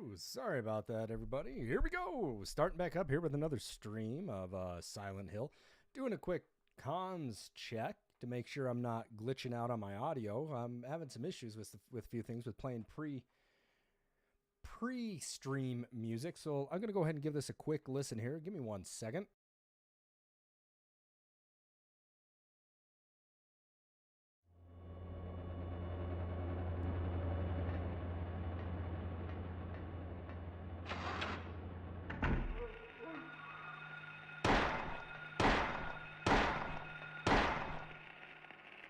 Ooh, sorry about that, everybody. Here we go. Starting back up here with another stream of Silent Hill. Doing a quick comms check to make sure I'm not glitching out on my audio. I'm having some issues with a few things with playing pre-stream music, so I'm going to go ahead and give this a quick listen here. Give me 1 second.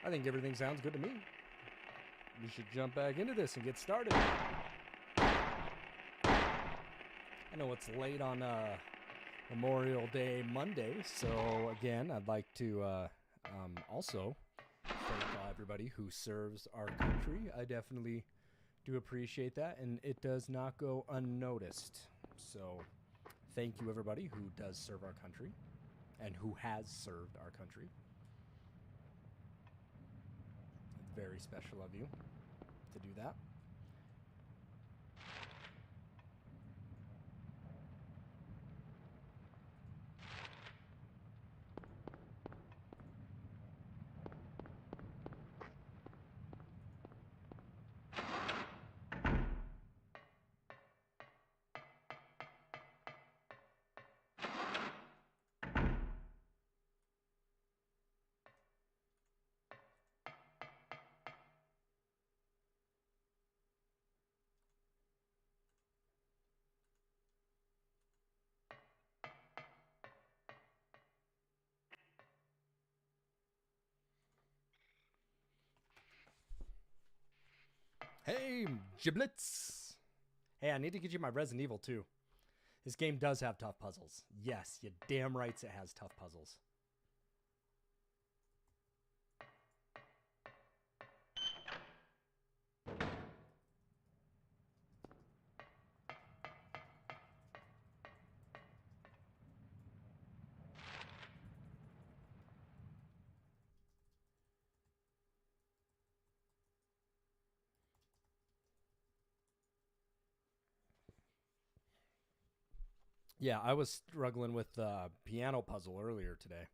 I think everything sounds good to me. We should jump back into this and get started. I know it's late on Memorial Day Monday, so again, I'd like to also thank everybody who serves our country. I definitely do appreciate that, and it does not go unnoticed. So thank you, everybody who does serve our country and who has served our country. Very special of you to do that. Hey, giblets! Hey, I need to get you my Resident Evil 2. This game does have tough puzzles. Yes, you damn rights it has tough puzzles. Yeah, I was struggling with the piano puzzle earlier today.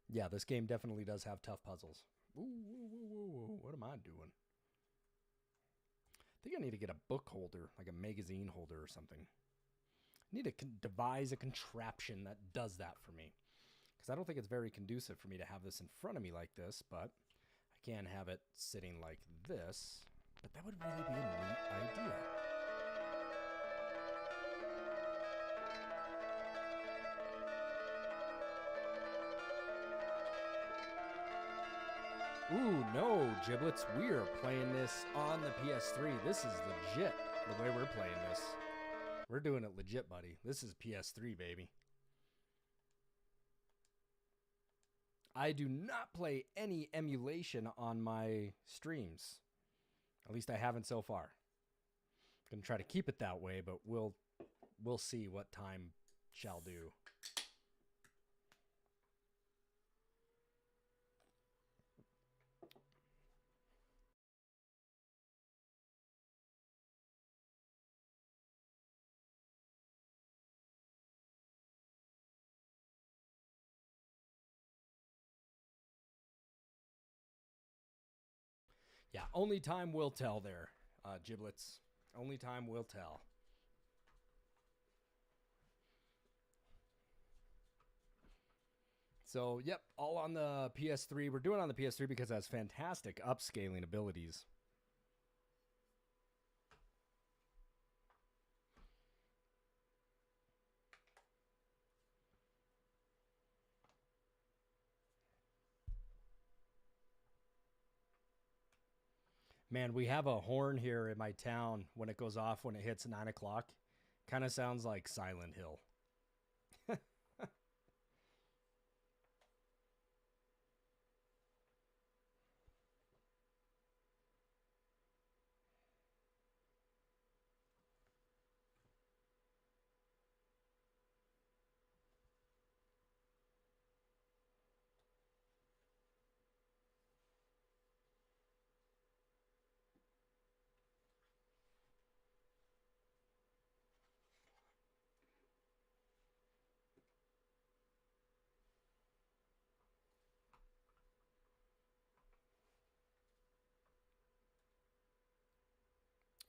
Yeah, this game definitely does have tough puzzles. Ooh, what am I doing? I think I need to get a book holder, like a magazine holder or something. I need to devise a contraption that does that for me. Because I don't think it's very conducive for me to have this in front of me like this, but I can have it sitting like this. But that would really be a neat idea. Ooh, no, giblets. We are playing this on the PS3. This is legit, the way we're playing this. We're doing it legit, buddy. This is PS3, baby. I do not play any emulation on my streams. At least I haven't so far. I'm going to try to keep it that way, but we'll see what time shall do. Yeah, only time will tell there, giblets. Only time will tell. So, yep, all on the PS3. We're doing it on the PS3 because it has fantastic upscaling abilities. Man, we have a horn here in my town when it goes off when it hits 9 o'clock. Kind of sounds like Silent Hill.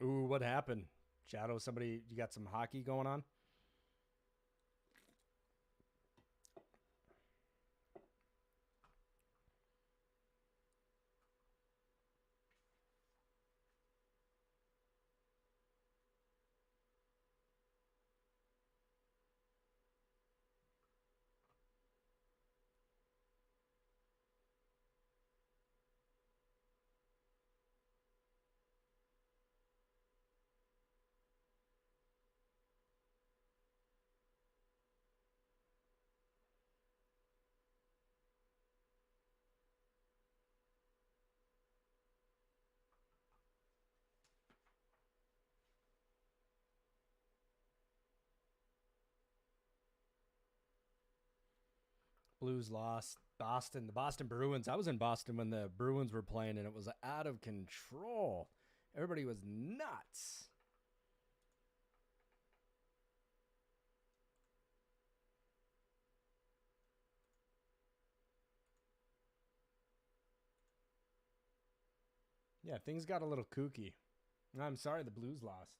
Ooh, what happened? Shadow, somebody, you got some hockey going on? Blues lost. Boston, the Boston Bruins. I was in Boston when the Bruins were playing, and it was out of control. Everybody was nuts. Yeah, things got a little kooky. I'm sorry the Blues lost.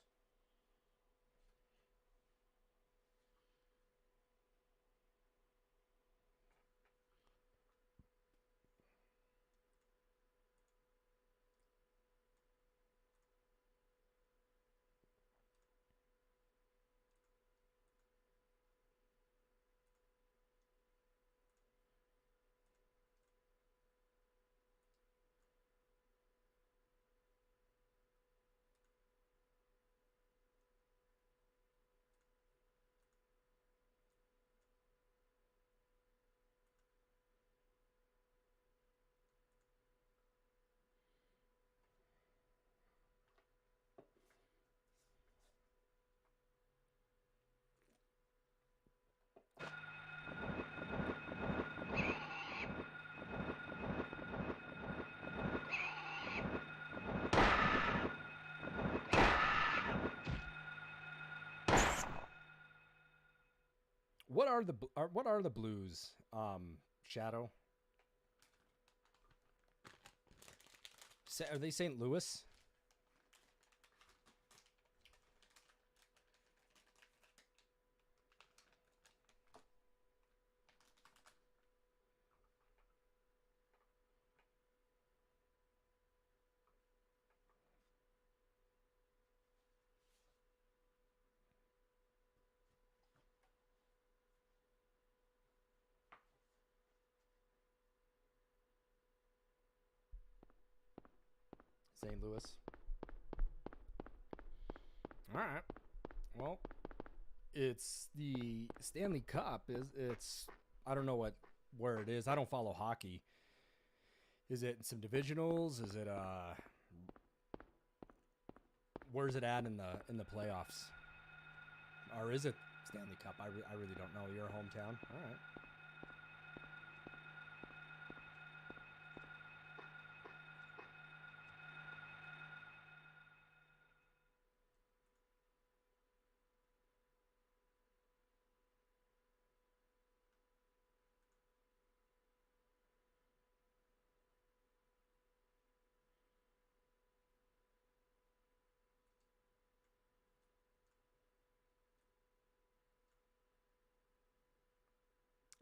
What are the Blues? Shadow. Are they St. Louis? St. Louis. All right. Well, it's the Stanley Cup. It's I don't know where it is. I don't follow hockey. Is it some divisionals? Is it where's it at in the playoffs? Or is it Stanley Cup? I really don't know. Your hometown. All right.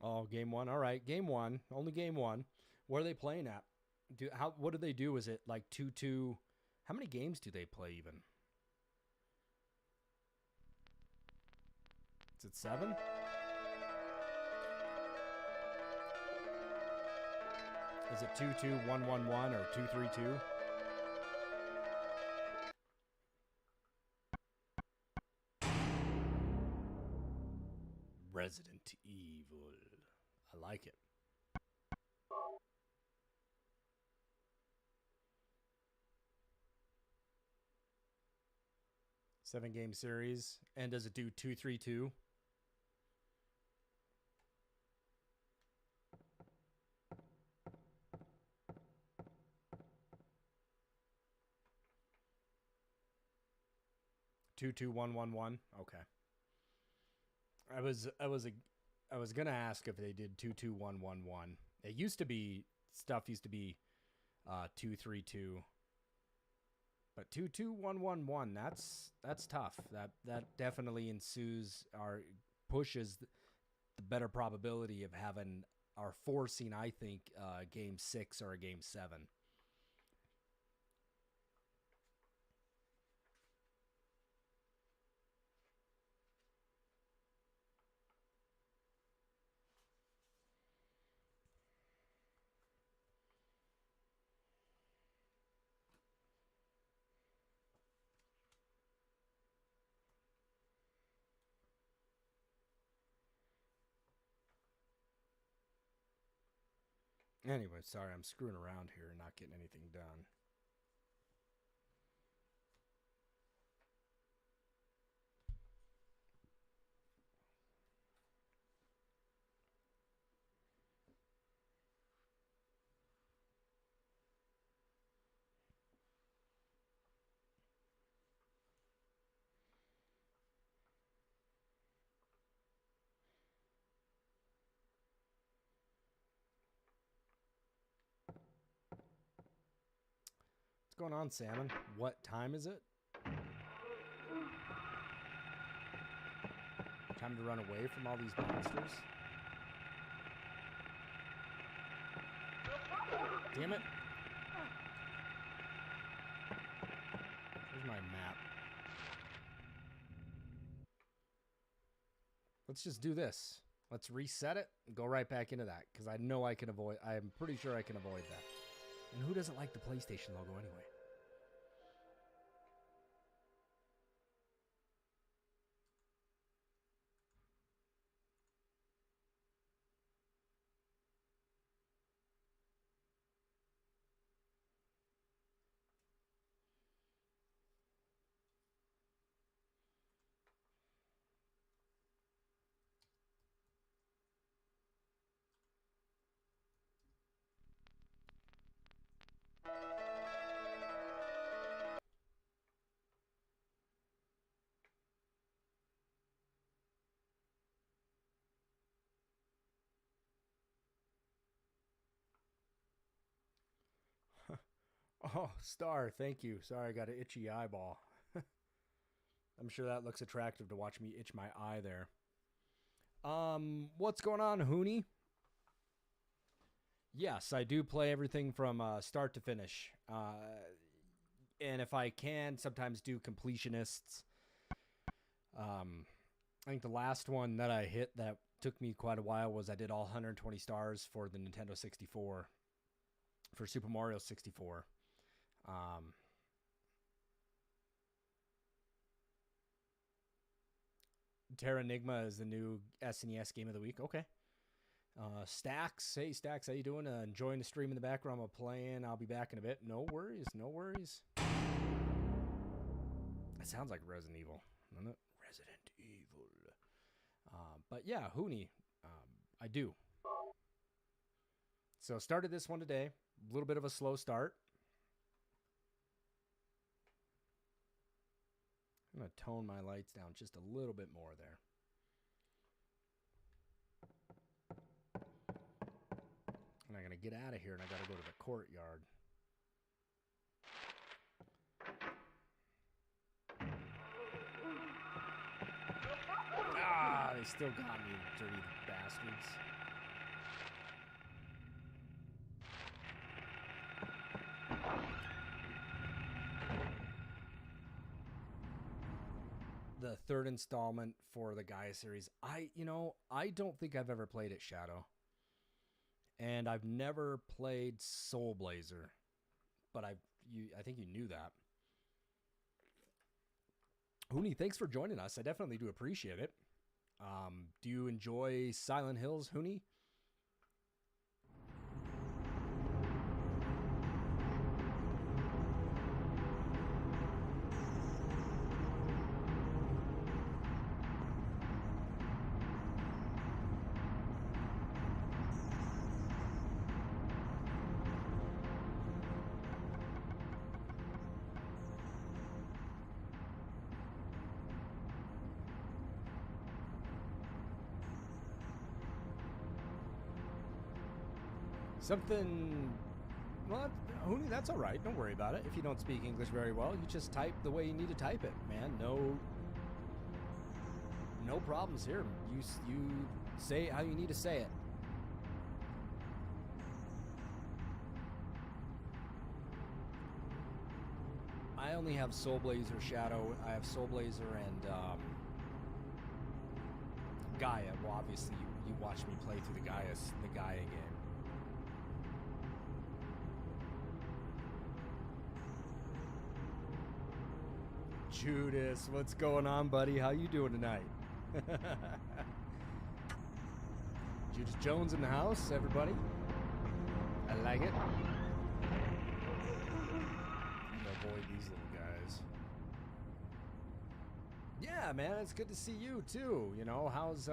Oh, game one. All right, game one. Only game one. Where are they playing at? What do they do? Is it like 2-2? How many games do they play even? Is it 7? Is it 2-2, 1-1-1, or 2-3-2? Resident Evil. I like it. Seven-game series. And does it do 2-3-2? Two two one one one. Okay. I was gonna ask if they did 2-2-1-1-1. It used to be 2-3-2, but 22111. That's tough. That definitely pushes the better probability of having our forcing, I think, game 6 or a game 7. Anyway, sorry, I'm screwing around here and not getting anything done. What's going on, Salmon? What time is it? Time to run away from all these monsters? Damn it. Where's my map? Let's just do this. Let's reset it and go right back into that, because I know I can avoid... I'm pretty sure I can avoid that. And who doesn't like the PlayStation logo anyway? Oh, Star, thank you. Sorry, I got an itchy eyeball. I'm sure that looks attractive to watch me itch my eye there. What's going on, Hooney? Yes, I do play everything from start to finish. And if I can, sometimes do completionists. I think the last one that I hit that took me quite a while was I did all 120 stars for the Nintendo 64. For Super Mario 64. Terra Enigma is the new SNES game of the week. Okay. Stacks. Hey, Stacks, how you doing? Enjoying the stream in the background while playing. I'll be back in a bit. No worries. No worries. That sounds like Resident Evil. Resident Evil. But yeah, Hooney. I do. So started this one today. A little bit of a slow start. I'm going to tone my lights down just a little bit more there. And I'm going to get out of here and I got to go to the courtyard. Ah, they still got me, dirty bastards. The third installment for the Gaia series. I don't think I've ever played it, Shadow. And I've never played Soul Blazer. But I think you knew that. Hooney, thanks for joining us. I definitely do appreciate it. Do you enjoy Silent Hills, Hooney? Something, well, Hooney, that's all right. Don't worry about it. If you don't speak English very well, you just type the way you need to type it, man. No problems here. You say it how you need to say it. I only have Soul Blazer Shadow. I have Soul Blazer and Gaia. Well, obviously you watched me play through the Gaia game. Judas, what's going on, buddy? How you doing tonight? Judas Jones in the house, everybody. I like it. Avoid these little guys. Yeah, man, it's good to see you too. You know, how's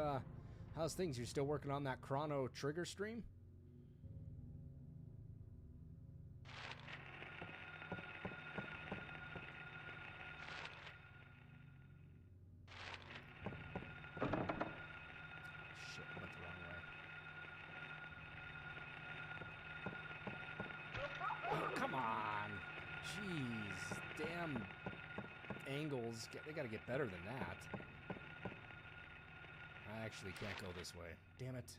things? You're still working on that Chrono Trigger stream? They gotta get better than that. I actually can't go this way. Damn it.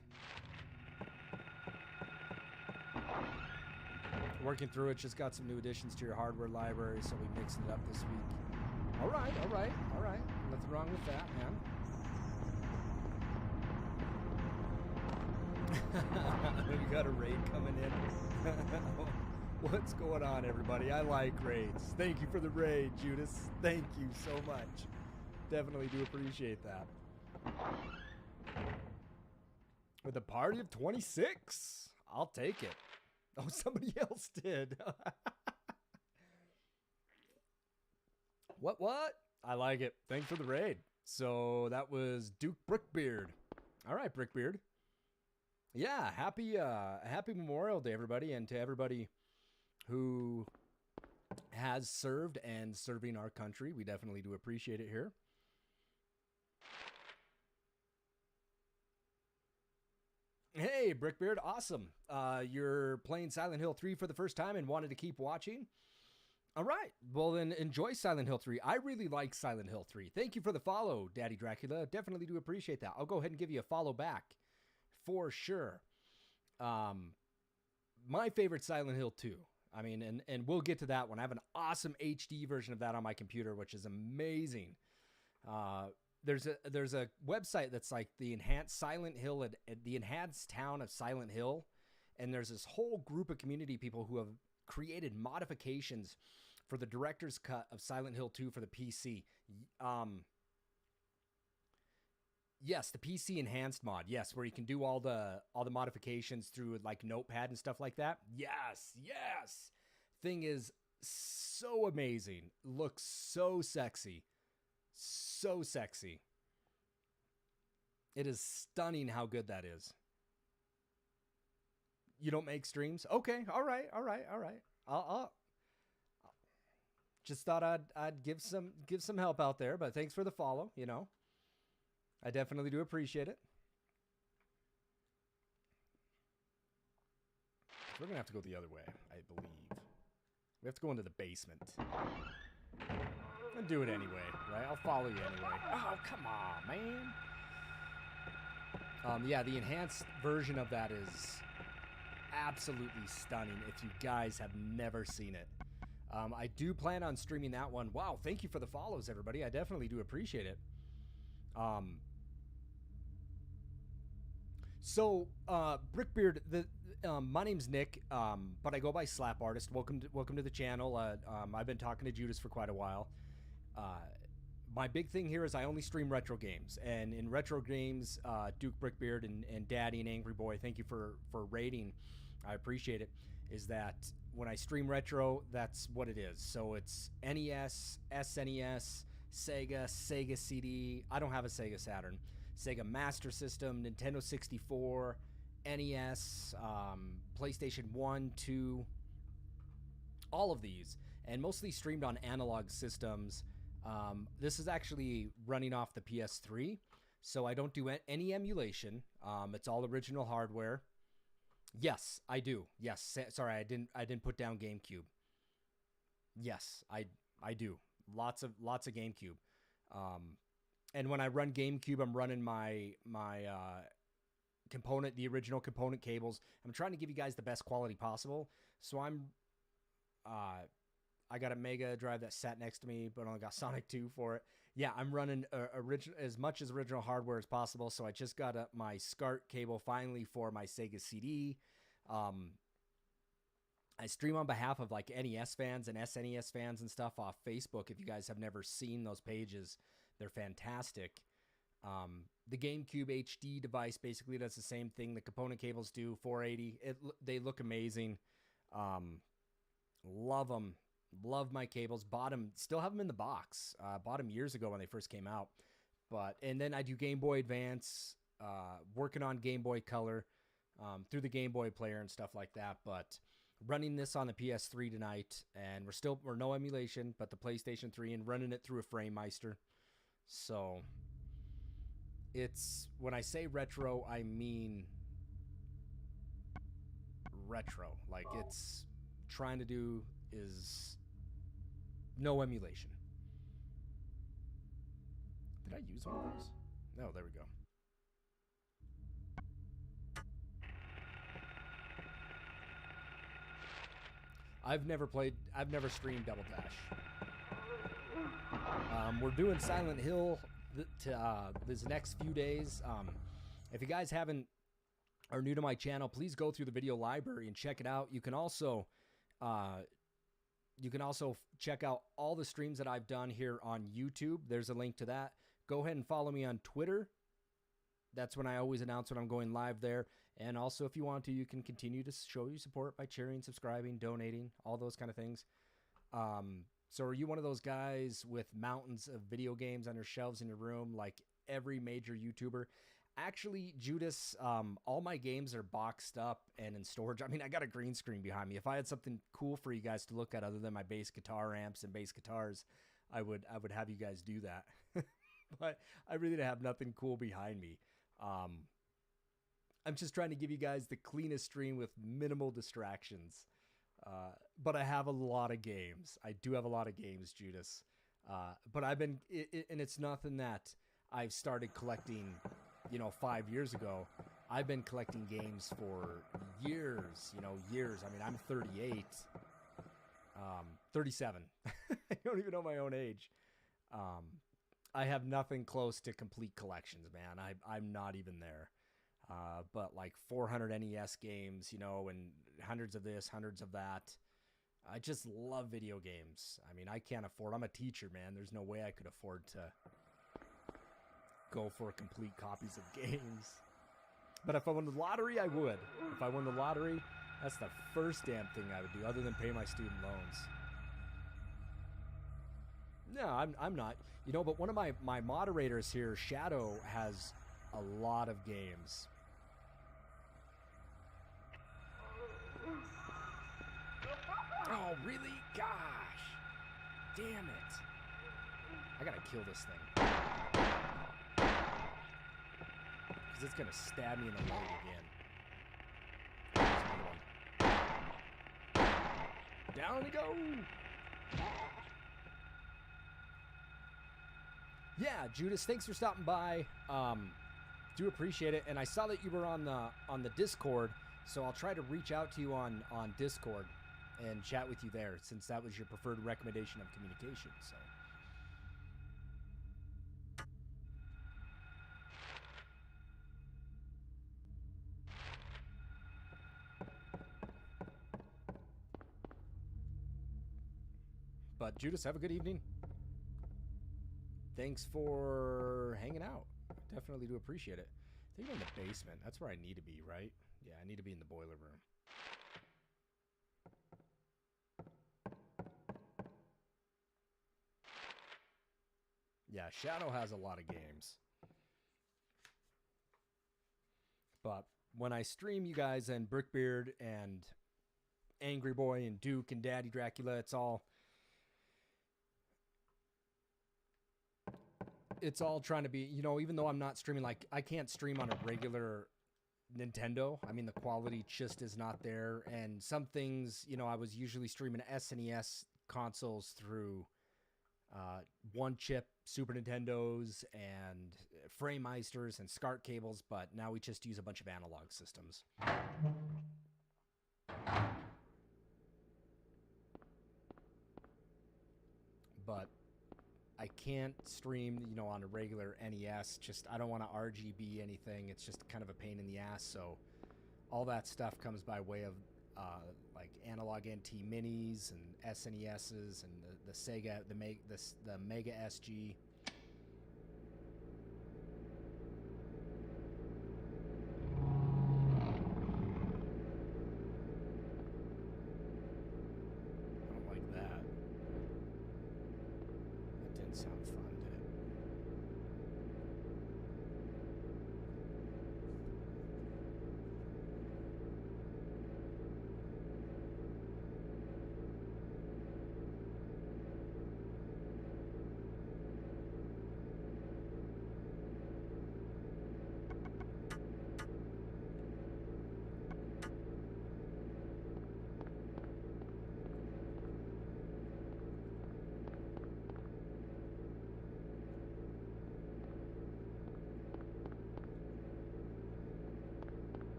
Working through it, just got some new additions to your hardware library, so we mixed it up this week. Alright. Nothing wrong with that, man. We got a raid coming in. What's going on, everybody? I like raids. Thank you for the raid, Judas. Thank you so much. Definitely do appreciate that. With a party of 26. I'll take it. Oh, somebody else did. What? I like it. Thanks for the raid. So that was Duke Brickbeard. All right, Brickbeard. Yeah, happy Memorial Day, everybody, and to everybody who has served and serving our country. We definitely do appreciate it here. Hey, Brickbeard, awesome. You're playing Silent Hill 3 for the first time and wanted to keep watching? All right, well then enjoy Silent Hill 3. I really like Silent Hill 3. Thank you for the follow, Daddy Dracula. Definitely do appreciate that. I'll go ahead and give you a follow back for sure. My favorite Silent Hill 2. I mean, and we'll get to that one. I have an awesome HD version of that on my computer, which is amazing. There's a website that's like the Enhanced Silent Hill at the Enhanced Town of Silent Hill, and there's this whole group of community people who have created modifications for the director's cut of Silent Hill 2 for the PC. Yes, the PC enhanced mod. Yes, where you can do all the modifications through like Notepad and stuff like that. Yes. Thing is so amazing. Looks so sexy. So sexy. It is stunning how good that is. You don't make streams? Okay, all right. I'll just thought I'd give some help out there, but thanks for the follow, you know. I definitely do appreciate it. We're going to have to go the other way, I believe. We have to go into the basement. And do it anyway, right? I'll follow you anyway. Oh, come on, man. Yeah, the enhanced version of that is absolutely stunning if you guys have never seen it. I do plan on streaming that one. Wow, thank you for the follows, everybody. I definitely do appreciate it. So, Brickbeard, my name's Nick, but I go by slapartist. Welcome to the channel. I've been talking to Judas for quite a while. My big thing here is I only stream retro games, and in retro games, Duke Brickbeard and Daddy and Angry Boy, thank you for rating. I appreciate it. Is that when I stream retro, that's what it is. So it's NES, SNES, Sega CD. I don't have a Sega Saturn. Sega Master System, Nintendo 64, NES, PlayStation 1, 2, all of these, and mostly streamed on analog systems. This is actually running off the PS3, so I don't do any emulation. It's all original hardware. Yes, I do. Yes, sorry, I didn't put down GameCube. Yes, I do. Lots of GameCube. Um, and when I run GameCube, I'm running my component, the original component cables. I'm trying to give you guys the best quality possible. So uh, I got a Mega Drive that sat next to me, but only got Sonic 2 for it. Yeah, I'm running original as much as original hardware as possible. So I just got my SCART cable finally for my Sega CD. Um, I stream on behalf of like NES fans and SNES fans and stuff off Facebook. If you guys have never seen those pages, they're fantastic. The GameCube HD device basically does the same thing the component cables do. 480. They look amazing. Love them. Love my cables. Bought them. Still have them in the box. Bought them years ago when they first came out. And then I do Game Boy Advance. Working on Game Boy Color through the Game Boy player and stuff like that. But running this on the PS3 tonight, and we're no emulation, but the PlayStation 3, and running it through a Framemeister. So it's, when I say retro, I mean retro. Like, it's trying to do is no emulation. Did I use one of those? No, there we go. I've never streamed Double Dash. We're doing Silent Hill this next few days. If you guys are new to my channel, please go through the video library and check it out. You can also check out all the streams that I've done here on YouTube. There's a link to that. Go ahead and follow me on Twitter. That's when I always announce when I'm going live there. And also, if you want to, you can continue to show your support by sharing, subscribing, donating, all those kind of things. So are you one of those guys with mountains of video games on your shelves in your room, like every major YouTuber? Actually, Judas, all my games are boxed up and in storage. I mean, I got a green screen behind me. If I had something cool for you guys to look at other than my bass guitar amps and bass guitars, I would have you guys do that. But I really have nothing cool behind me. I'm just trying to give you guys the cleanest stream with minimal distractions. But I have a lot of games. I do have a lot of games, Judas. But I've been, and it's nothing that I've started collecting, 5 years ago. I've been collecting games for years, years. I mean, I'm 38, 37. I don't even know my own age. I have nothing close to complete collections, man. I'm not even there. But like 400 NES games, and hundreds of this, hundreds of that. I just love video games. I mean, I can't afford, I'm a teacher, man. There's no way I could afford to go for complete copies of games. But if I won the lottery, I would. If I won the lottery, that's the first damn thing I would do, other than pay my student loans. No, I'm not. But one of my moderators here, Shadow, has a lot of games. Oh, really? Gosh. Damn it. I gotta kill this thing. Because it's gonna stab me in the leg again. Down we go! Yeah, Judas, thanks for stopping by. Do appreciate it. And I saw that you were on the Discord, so I'll try to reach out to you on Discord and chat with you there, since that was your preferred recommendation of communication. So but Judas, have a good evening. Thanks for hanging out. Definitely do appreciate it. I think I'm in the basement. That's where I need to be, right? Yeah, I need to be in the boiler room. Yeah, Shadow has a lot of games. But when I stream you guys and Brickbeard and Angry Boy and Duke and Daddy Dracula, it's all trying to be, even though I'm not streaming, like I can't stream on a regular Nintendo. I mean, the quality just is not there. And some things, you know, I was usually streaming SNES consoles through one chip Super Nintendos and Framemeisters and SCART cables, but now we just use a bunch of analog systems. But I can't stream, you know, on a regular NES. Just, I don't want to RGB anything. It's just kind of a pain in the ass. So all that stuff comes by way of like analog NT minis and SNESs and the Sega, the Mega SG. I don't like that. That didn't sound fun, did it?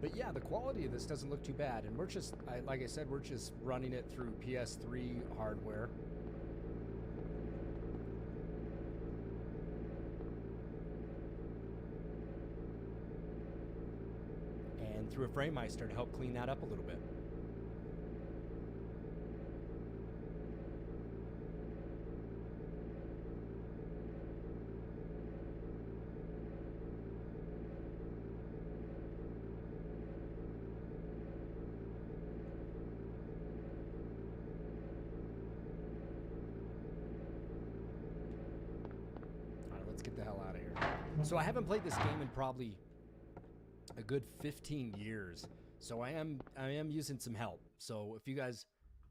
But yeah, the quality of this doesn't look too bad. And we're just, like I said, we're just running it through PS3 hardware. And through a Framemeister to help clean that up a little bit. Let's get the hell out of here. So I haven't played this game in probably a good 15 years. So I am using some help. So if you guys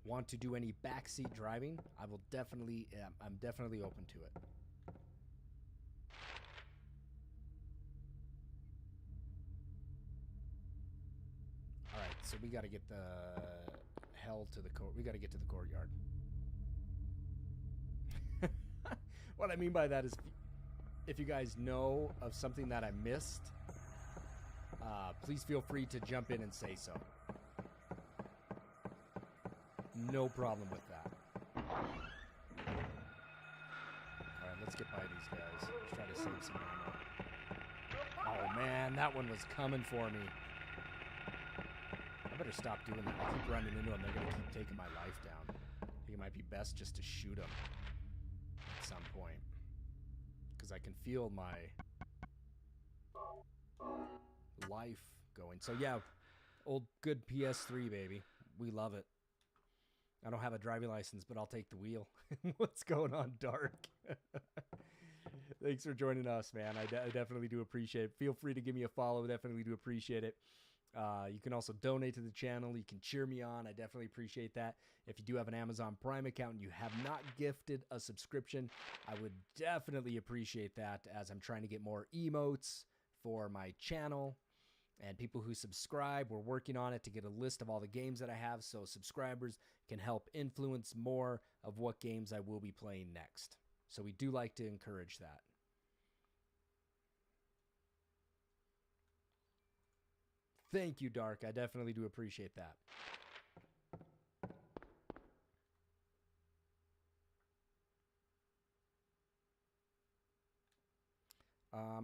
want to do any backseat driving, I will definitely, I'm definitely open to it. All right, so we got to get the hell to the court. We got to get to the courtyard. What I mean by that is, if you guys know of something that I missed, please feel free to jump in and say so. No problem with that. Alright, let's get by these guys. Let's try to save some ammo. Oh man, that one was coming for me. I better stop doing that. I keep running into them. They're going to keep taking my life down. I think it might be best just to shoot them at some point. Because I can feel my life going. So yeah, old good PS3, baby. We love it. I don't have a driving license, but I'll take the wheel. What's going on, Dark? Thanks for joining us, man. I definitely do appreciate it. Feel free to give me a follow. Definitely do appreciate it. You can also donate to the channel. You can cheer me on. I definitely appreciate that. If you do have an Amazon Prime account and you have not gifted a subscription, I would definitely appreciate that, as I'm trying to get more emotes for my channel. And people who subscribe, we're working on it to get a list of all the games that I have, so subscribers can help influence more of what games I will be playing next. So we do like to encourage that. Thank you, Dark. I definitely do appreciate that.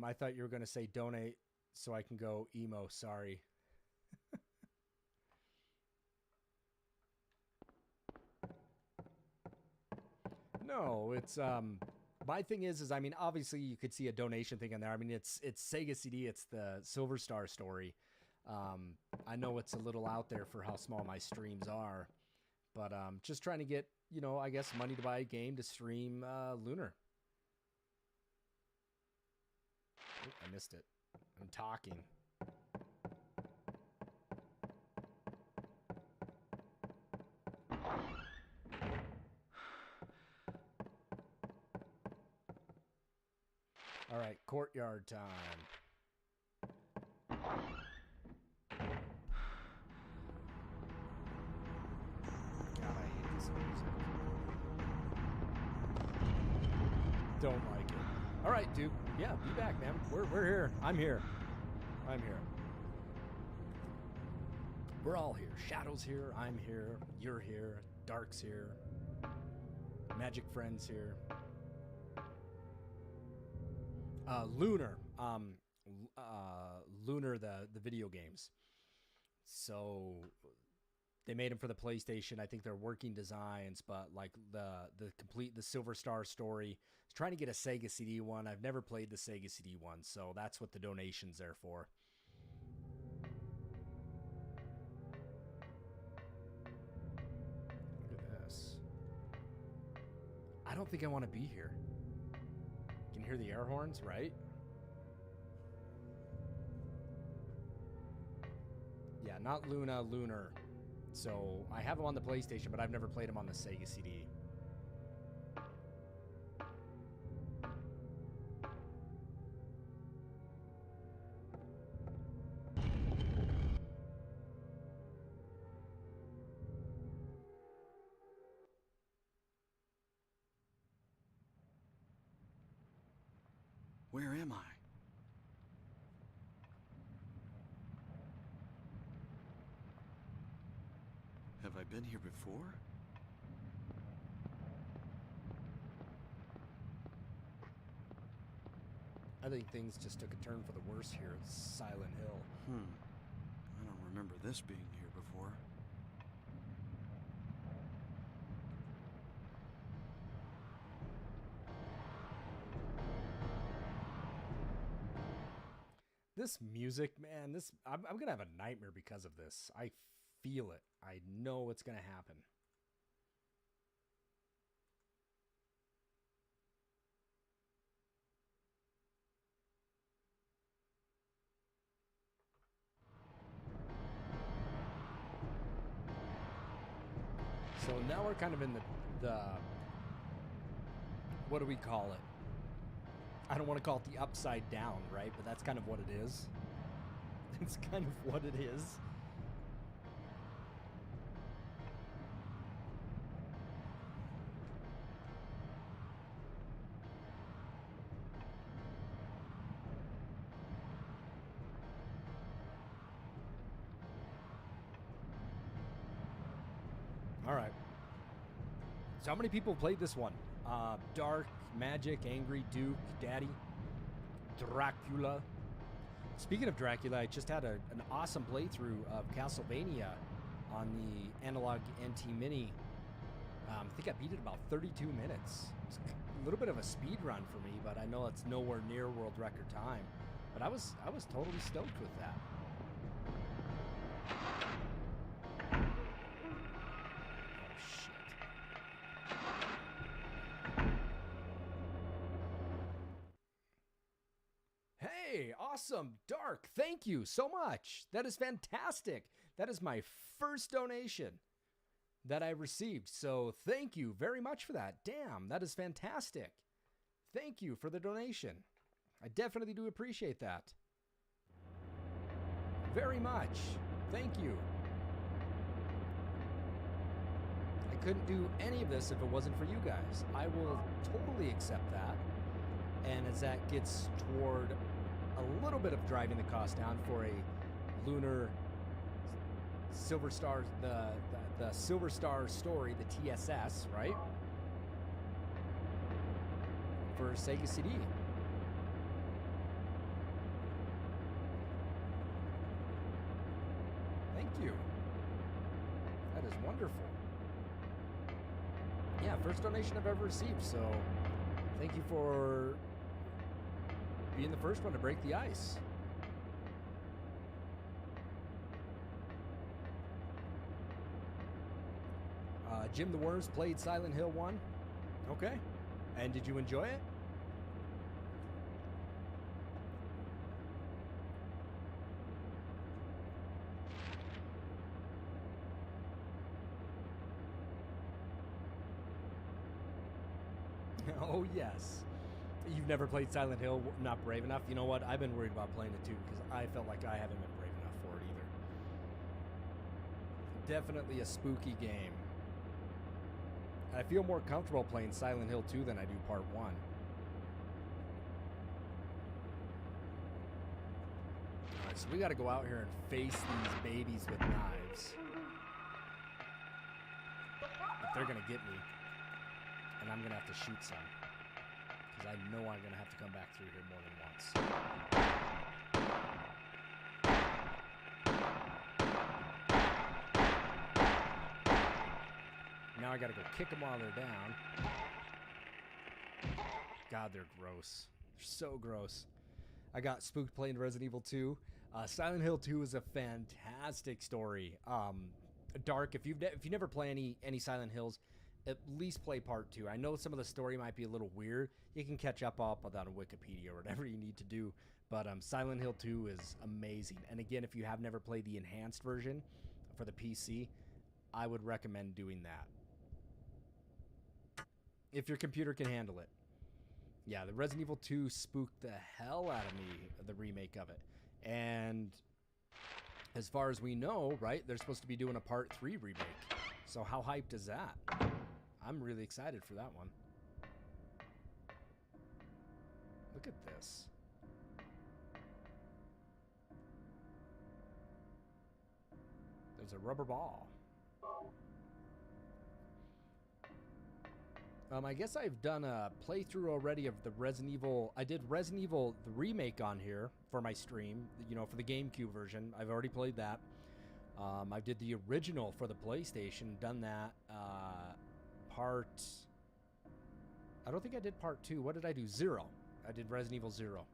I thought you were going to say donate so I can go emo. Sorry. No, it's my thing is I mean, obviously you could see a donation thing in there. I mean, it's Sega CD. It's the Silver Star story. I know it's a little out there for how small my streams are, but just trying to get, you know, I guess money to buy a game to stream Lunar. Oh, I missed it. I'm talking. All right, courtyard time. don't like it. All right, Duke. Yeah, be back, man. We're here. I'm here. I'm here. We're all here. Shadow's here. I'm here. You're here. Dark's here. Magic Friend's here. Lunar. Lunar, the video games. So they made them for the PlayStation. I think they're working designs, but like the Silver Star story. I was trying to get a Sega CD one. I've never played the Sega CD one, so that's what the donation's there for. Look at this. I don't think I want to be here. You can hear the air horns, right? Yeah, not Luna, Lunar. So I have them on the PlayStation, but I've never played them on the Sega CD. Where am I? Have I been here before? I think things just took a turn for the worse here at Silent Hill. I don't remember this being here before. This music, man, I'm going to have a nightmare because of this. I feel it. I know what's going to happen. So now we're kind of in the what do we call it? I don't want to call it the upside down, right? But that's kind of what it is. It's kind of what it is. All right. So how many people played this one? Dark, Magic, Angry, Duke, Daddy, Dracula. Speaking of Dracula, I just had an awesome playthrough of Castlevania on the Analog NT Mini. I think I beat it about 32 minutes. It's a little bit of a speed run for me, but I know it's nowhere near world record time. But I was totally stoked with that. Awesome, Dark. Thank you so much. That is fantastic. That is my first donation that I received. So thank you very much for that. Damn, that is fantastic. Thank you for the donation. I definitely do appreciate that. Very much. Thank you. I couldn't do any of this if it wasn't for you guys. I will totally accept that. And as that gets toward a little bit of driving the cost down for a Lunar Silver Star, the Silver Star story, the TSS, right? For Sega CD. Thank you. That is wonderful. Yeah, first donation I've ever received, so thank you for being the first one to break the ice. Jim the Worms played Silent Hill 1. Okay. And did you enjoy it? Oh, yes. You've never played Silent Hill, not brave enough? You know what? I've been worried about playing it too because I felt like I haven't been brave enough for it either. Definitely a spooky game. I feel more comfortable playing Silent Hill 2 than I do Part 1. So we got to go out here and face these babies with knives. But they're going to get me. And I'm going to have to shoot some. Because I know I'm going to have to come back through here more than once. Now I got to go kick them while they're down. God, they're gross. They're so gross. I got spooked playing Resident Evil 2. Silent Hill 2 is a fantastic story. Dark. If you never play any Silent Hills, at least play part 2. I know some of the story might be a little weird. You can catch up on Wikipedia or whatever you need to do. But Silent Hill 2 is amazing. And again, if you have never played the enhanced version for the PC, I would recommend doing that. If your computer can handle it. Yeah, the Resident Evil 2 spooked the hell out of me, the remake of it. And as far as we know, right, they're supposed to be doing a part 3 remake. So how hyped is that? I'm really excited for that one. Look at this. There's a rubber ball. I guess I've done a playthrough already of the Resident Evil. I did Resident Evil the remake on here for my stream, you know, for the GameCube version. I've already played that. I did the original for the PlayStation, done that. I don't think I did part 2. What did I do? 0. I did Resident Evil 0.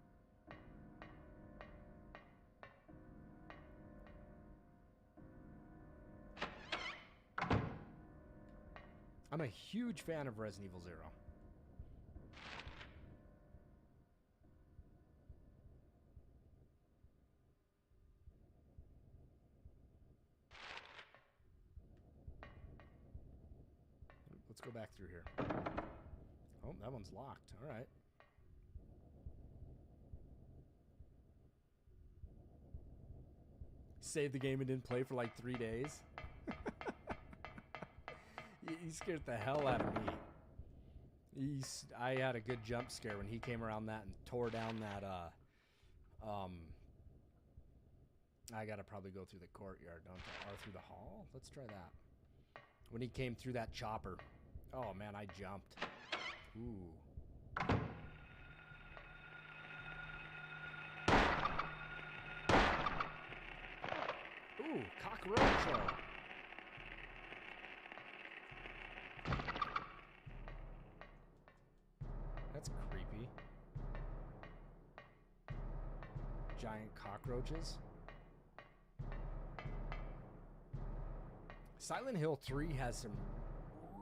I'm a huge fan of Resident Evil 0. Let's go back through here. Oh, that one's locked. All right. Saved the game and didn't play for like 3 days. He scared the hell out of me. I had a good jump scare when he came around that and tore down that, I gotta probably go through the courtyard, don't I? Or through the hall? Let's try that. When he came through that chopper. Oh, man, I jumped. Ooh. Ooh, cockroach. That's creepy. Giant cockroaches. Silent Hill 3 has some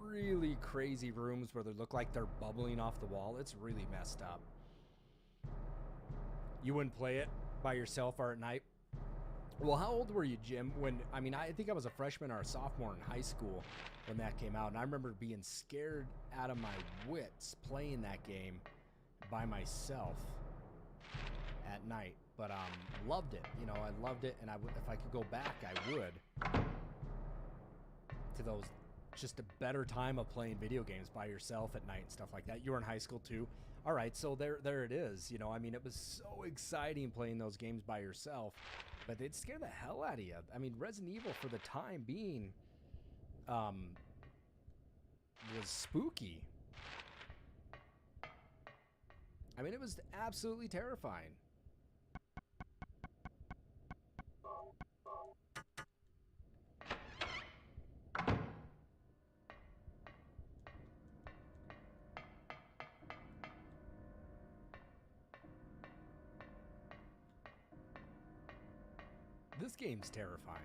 really crazy rooms where they look like they're bubbling off the wall. It's really messed up. You wouldn't play it by yourself or at night? Well, how old were you, Jim? I think I was a freshman or a sophomore in high school when that came out. And I remember being scared out of my wits playing that game by myself at night. But loved it. You know, I loved it. And if I could go back, I would. To those, just a better time of playing video games by yourself at night and stuff like that. You were in high school too. All right, so there it is. You know, I mean, it was so exciting playing those games by yourself. But they'd scare the hell out of you. I mean, Resident Evil, for the time being, was spooky. I mean, it was absolutely terrifying. This game's terrifying.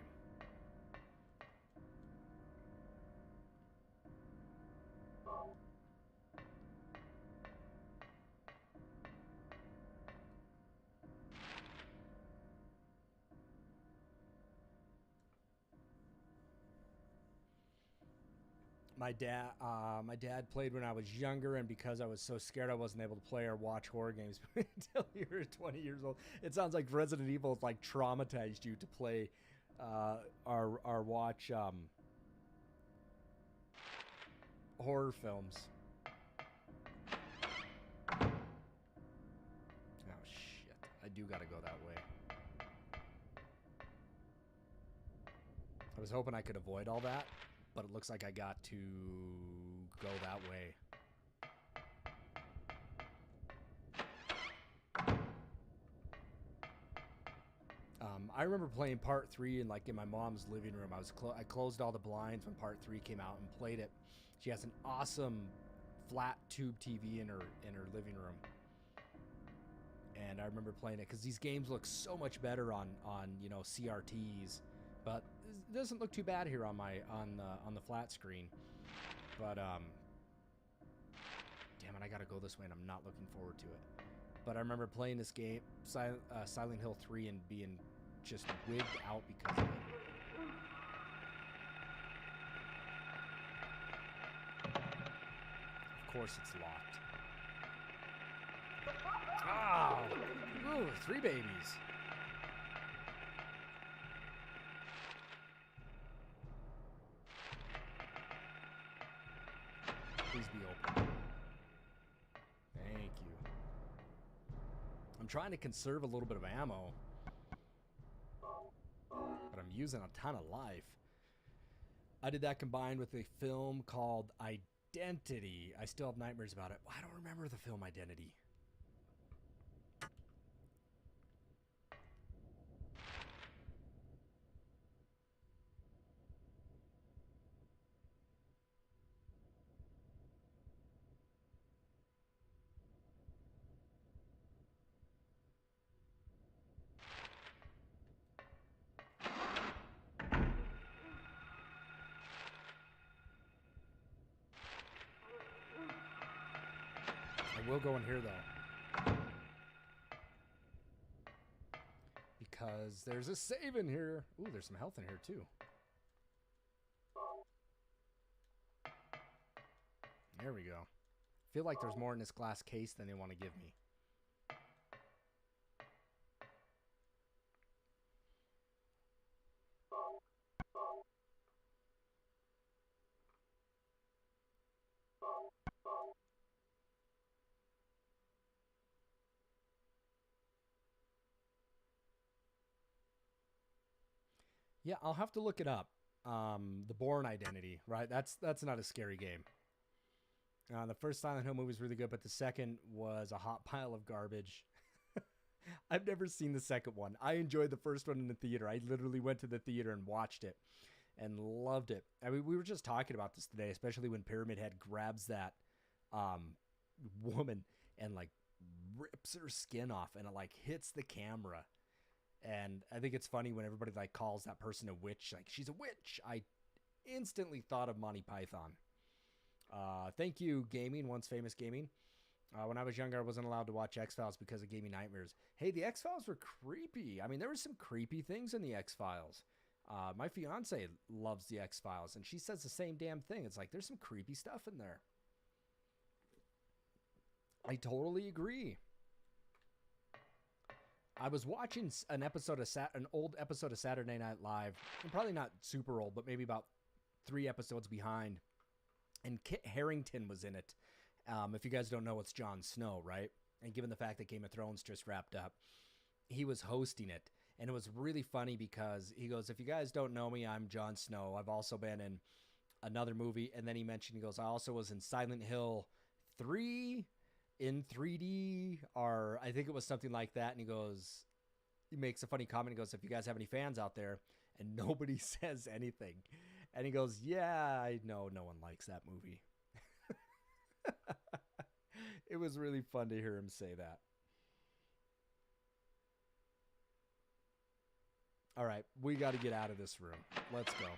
My dad played when I was younger, and because I was so scared, I wasn't able to play or watch horror games until you were 20 years old. It sounds like Resident Evil like traumatized you to play or watch horror films. Oh shit! I do gotta go that way. was hoping I could avoid all that, but it looks like I got to go that way. I remember playing part 3 in my mom's living room. I closed all the blinds when part 3 came out and played it. She has an awesome flat tube TV in her living room, and I remember playing it because these games look so much better on CRTs, but it doesn't look too bad here on the flat screen. But damn it, I gotta go this way, and I'm not looking forward to it. But I remember playing this game, Silent Hill 3, and being just wigged out because of it. Of course it's locked. Ah! Ooh, 3 babies. Please be open. Thank you. I'm trying to conserve a little bit of ammo, but I'm using a ton of life. I did that combined with a film called Identity. I still have nightmares about it. I don't remember the film Identity. I will go in here though, because there's a save in here. Ooh, there's some health in here too. There we go. Feel like there's more in this glass case than they want to give me. Yeah, I'll have to look it up. The Bourne Identity, right? That's not a scary game. The first Silent Hill movie was really good, but the second was a hot pile of garbage. I've never seen the second one. I enjoyed the first one in the theater. I literally went to the theater and watched it and loved it. I mean, we were just talking about this today, especially when Pyramid Head grabs that woman and rips her skin off, and it hits the camera. And I think it's funny when everybody calls that person a witch, she's a witch. I instantly thought of Monty Python. Thank you, Gaming, Once Famous Gaming. When I was younger, I wasn't allowed to watch X-Files because it gave me nightmares. Hey, the X-Files were creepy. I mean, there were some creepy things in the X-Files. My fiance loves the X-Files, and she says the same damn thing. It's there's some creepy stuff in there. I totally agree. I was watching an old episode of Saturday Night Live, and probably not super old, but maybe about 3 episodes behind, and Kit Harington was in it. If you guys don't know, it's Jon Snow, right? And given the fact that Game of Thrones just wrapped up, he was hosting it, and it was really funny because he goes, if you guys don't know me, I'm Jon Snow. I've also been in another movie, and then he goes, I also was in Silent Hill 3, in 3D, or I think it was something like that. And he makes a funny comment. He goes, if you guys have any fans out there, and nobody says anything. And he goes, yeah, I know no one likes that movie. It was really fun to hear him say that. All right, we got to get out of this room. Let's go.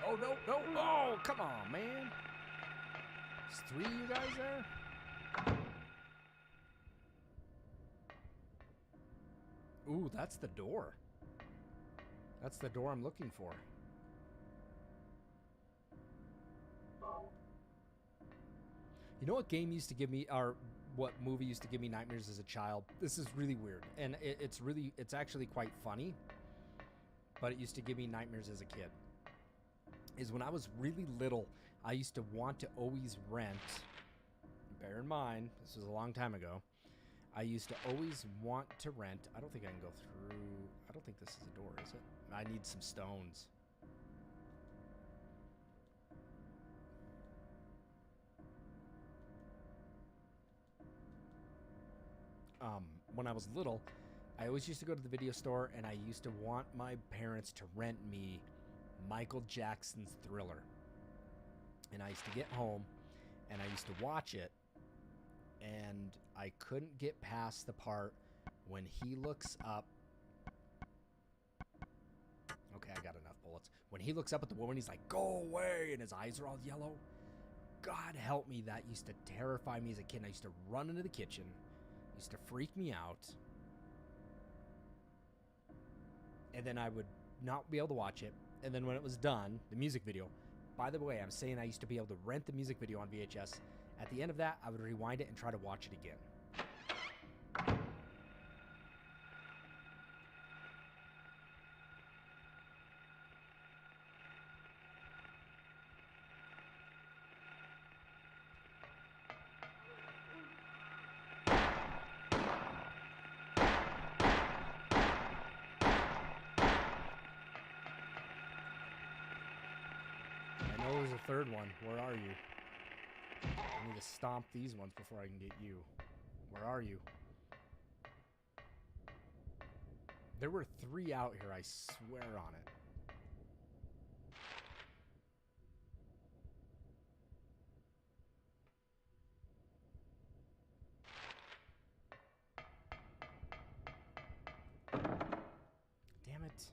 Oh, no, no. Oh, come on, man. There's 3 of you guys there? Ooh, that's the door. That's the door I'm looking for. You know what game used to give me, or what movie used to give me nightmares as a child? This is really weird. And it's actually quite funny. But it used to give me nightmares as a kid. Is when I was really little, I used to want to always rent. Bear in mind, this was a long time ago. I used to always want to rent. I don't think I can go through. I don't think this is a door, is it? I need some stones. When I was little, I always used to go to the video store and I used to want my parents to rent me Michael Jackson's Thriller. And I used to get home and I used to watch it, and I couldn't get past the part when he looks up. Okay, I got enough bullets. When he looks up at the woman, he's like, "Go away," and his eyes are all yellow. God help me, that used to terrify me as a kid. I used to run into the kitchen. It used to freak me out. And then I would not be able to watch it. And then when it was done, the music video. By the way, I'm saying I used to be able to rent the music video on VHS. At the end of that, I would rewind it and try to watch it again. I know there's a third one. Where are you? I need to stomp these ones before I can get you. Where are you? There were 3 out here, I swear on it. Damn it.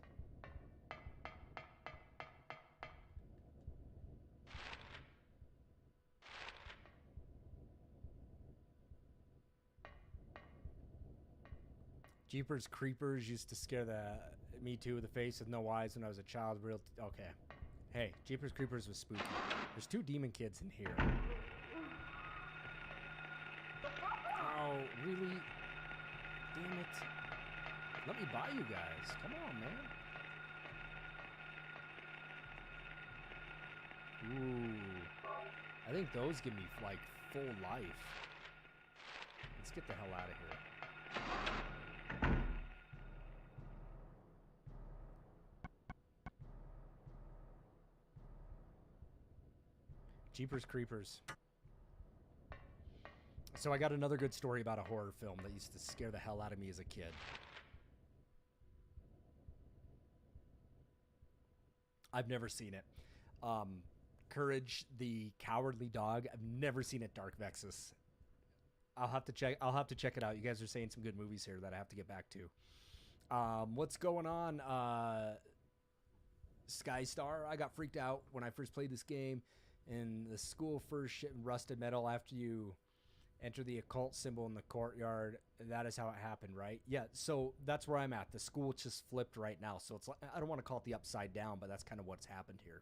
Jeepers Creepers used to scare me too, the face with no eyes when I was a child. Okay. Hey, Jeepers Creepers was spooky. There's 2 demon kids in here. Oh, really? Damn it. Let me buy you guys. Come on, man. Ooh. I think those give me, like, full life. Let's get the hell out of here. Jeepers Creepers. So I got another good story about a horror film that used to scare the hell out of me as a kid. I've never seen it. Courage the Cowardly Dog. I've never seen it. Dark Vexus. I'll have to check it out. You guys are saying some good movies here that I have to get back to. What's going on? Skystar. I got freaked out when I first played this game. And the school first shit rusted metal after you enter the occult symbol in the courtyard. That is how it happened, right? Yeah, so that's where I'm at. The school just flipped right now. So it's like, I don't want to call it the upside down, but that's kind of what's happened here.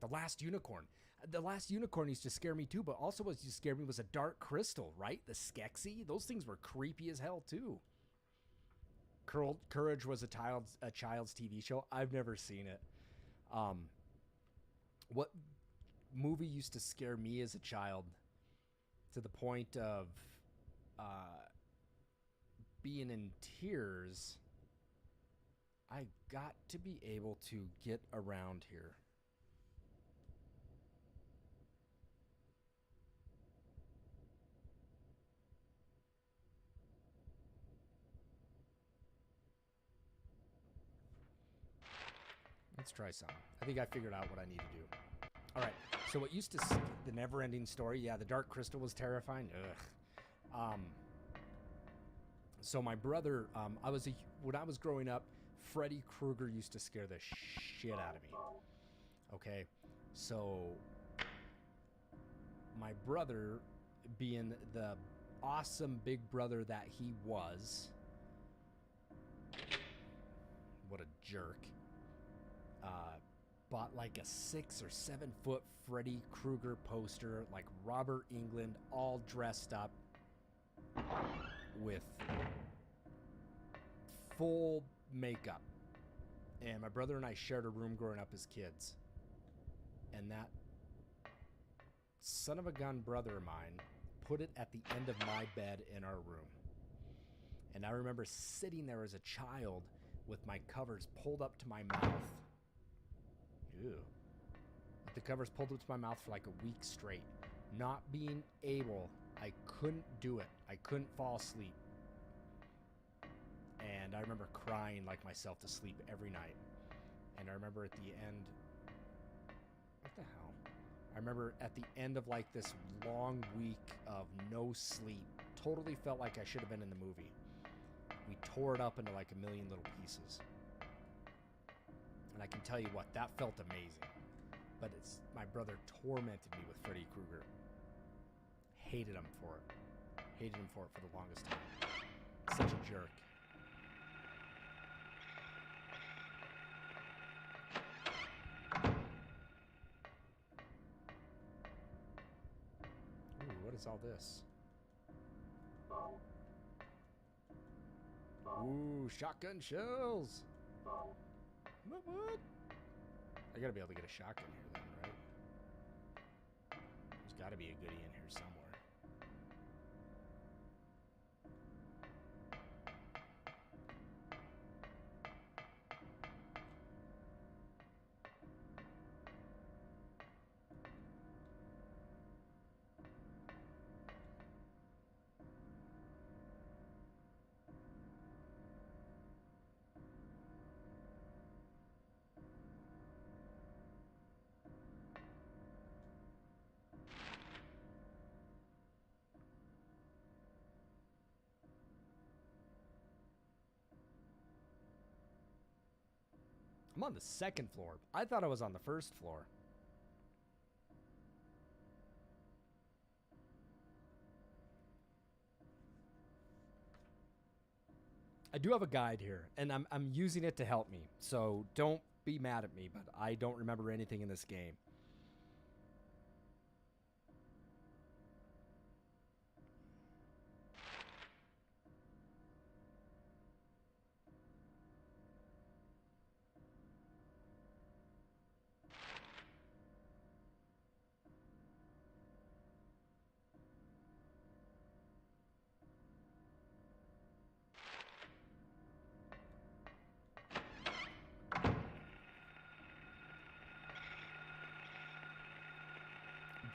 The Last Unicorn. The Last Unicorn used to scare me too, but also what used to scare me was a Dark Crystal, right? The Skeksis. Those things were creepy as hell too. Courage was a child's TV show. I've never seen it. What movie used to scare me as a child to the point of being in tears? I got to be able to get around here. Let's try some. I think I figured out what I need to do. All right. So what used to the never-ending story? Yeah, the Dark Crystal was terrifying. Ugh. So my brother, when I was growing up, Freddy Krueger used to scare the shit out of me. Okay. So my brother, being the awesome big brother that he was, what a jerk. Bought like a 6 or 7 foot Freddy Krueger poster, like Robert Englund, all dressed up with full makeup. And my brother and I shared a room growing up as kids. And that son of a gun brother of mine put it at the end of my bed in our room. And I remember sitting there as a child with my covers pulled up to my mouth. Ew. With the covers pulled up to my mouth for like a week straight. Not being able, I couldn't do it. I couldn't fall asleep. And I remember crying like myself to sleep every night. And I remember at the end, what the hell? I remember at the end of like this long week of no sleep, totally felt like I should have been in the movie. We tore it up into like a million little pieces. And I can tell you what, that felt amazing. But it's my brother tormented me with Freddy Krueger. Hated him for it. Hated him for it for the longest time. Such a jerk. Ooh, what is all this? Ooh, shotgun shells. What? I gotta be able to get a shotgun here then, right? There's gotta be a goodie in here somewhere. I'm on the second floor. I thought I was on the first floor. I do have a guide here, and I'm using it to help me. So don't be mad at me, but I don't remember anything in this game.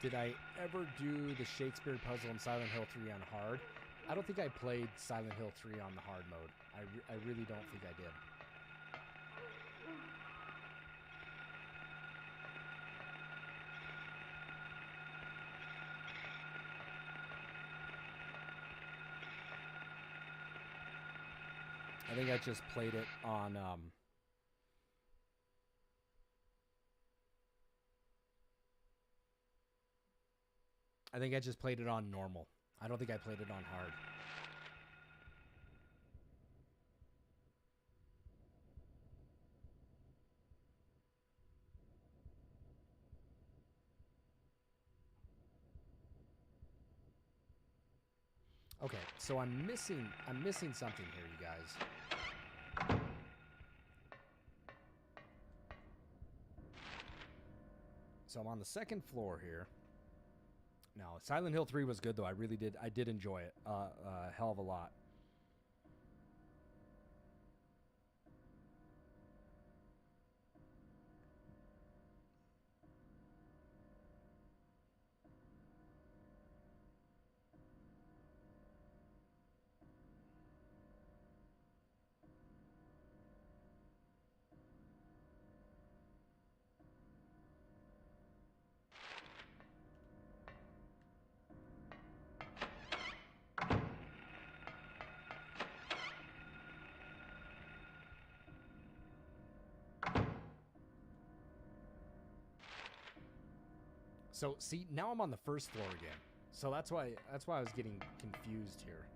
Did I ever do the Shakespeare puzzle in Silent Hill 3 on hard? I don't think I played Silent Hill 3 on the hard mode. I really don't think I did. I think I just played it on I think I just played it on normal. I don't think I played it on hard. Okay, so I'm missing something here, you guys. So I'm on the second floor here. Now, Silent Hill 3 was good, though. I did enjoy it a hell of a lot. So, see, now I'm on the first floor again. So that's why I was getting confused here.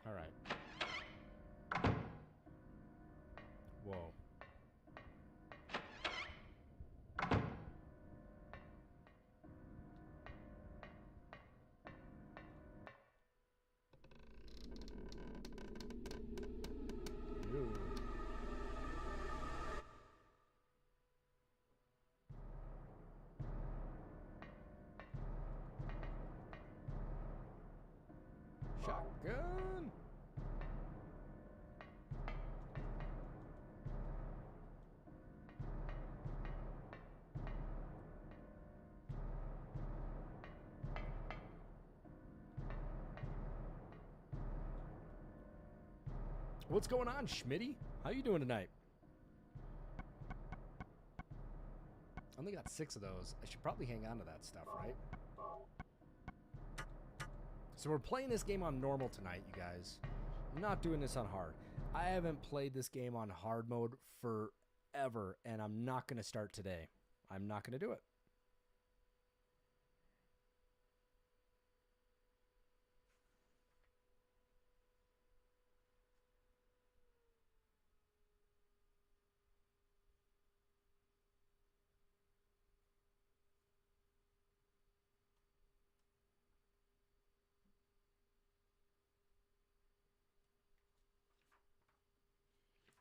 All right. Whoa. Shotgun. What's going on, Schmitty? How you doing tonight? I only got 6 of those. I should probably hang on to that stuff, right? So we're playing this game on normal tonight, you guys. I'm not doing this on hard. I haven't played this game on hard mode forever, and I'm not going to start today. I'm not going to do it.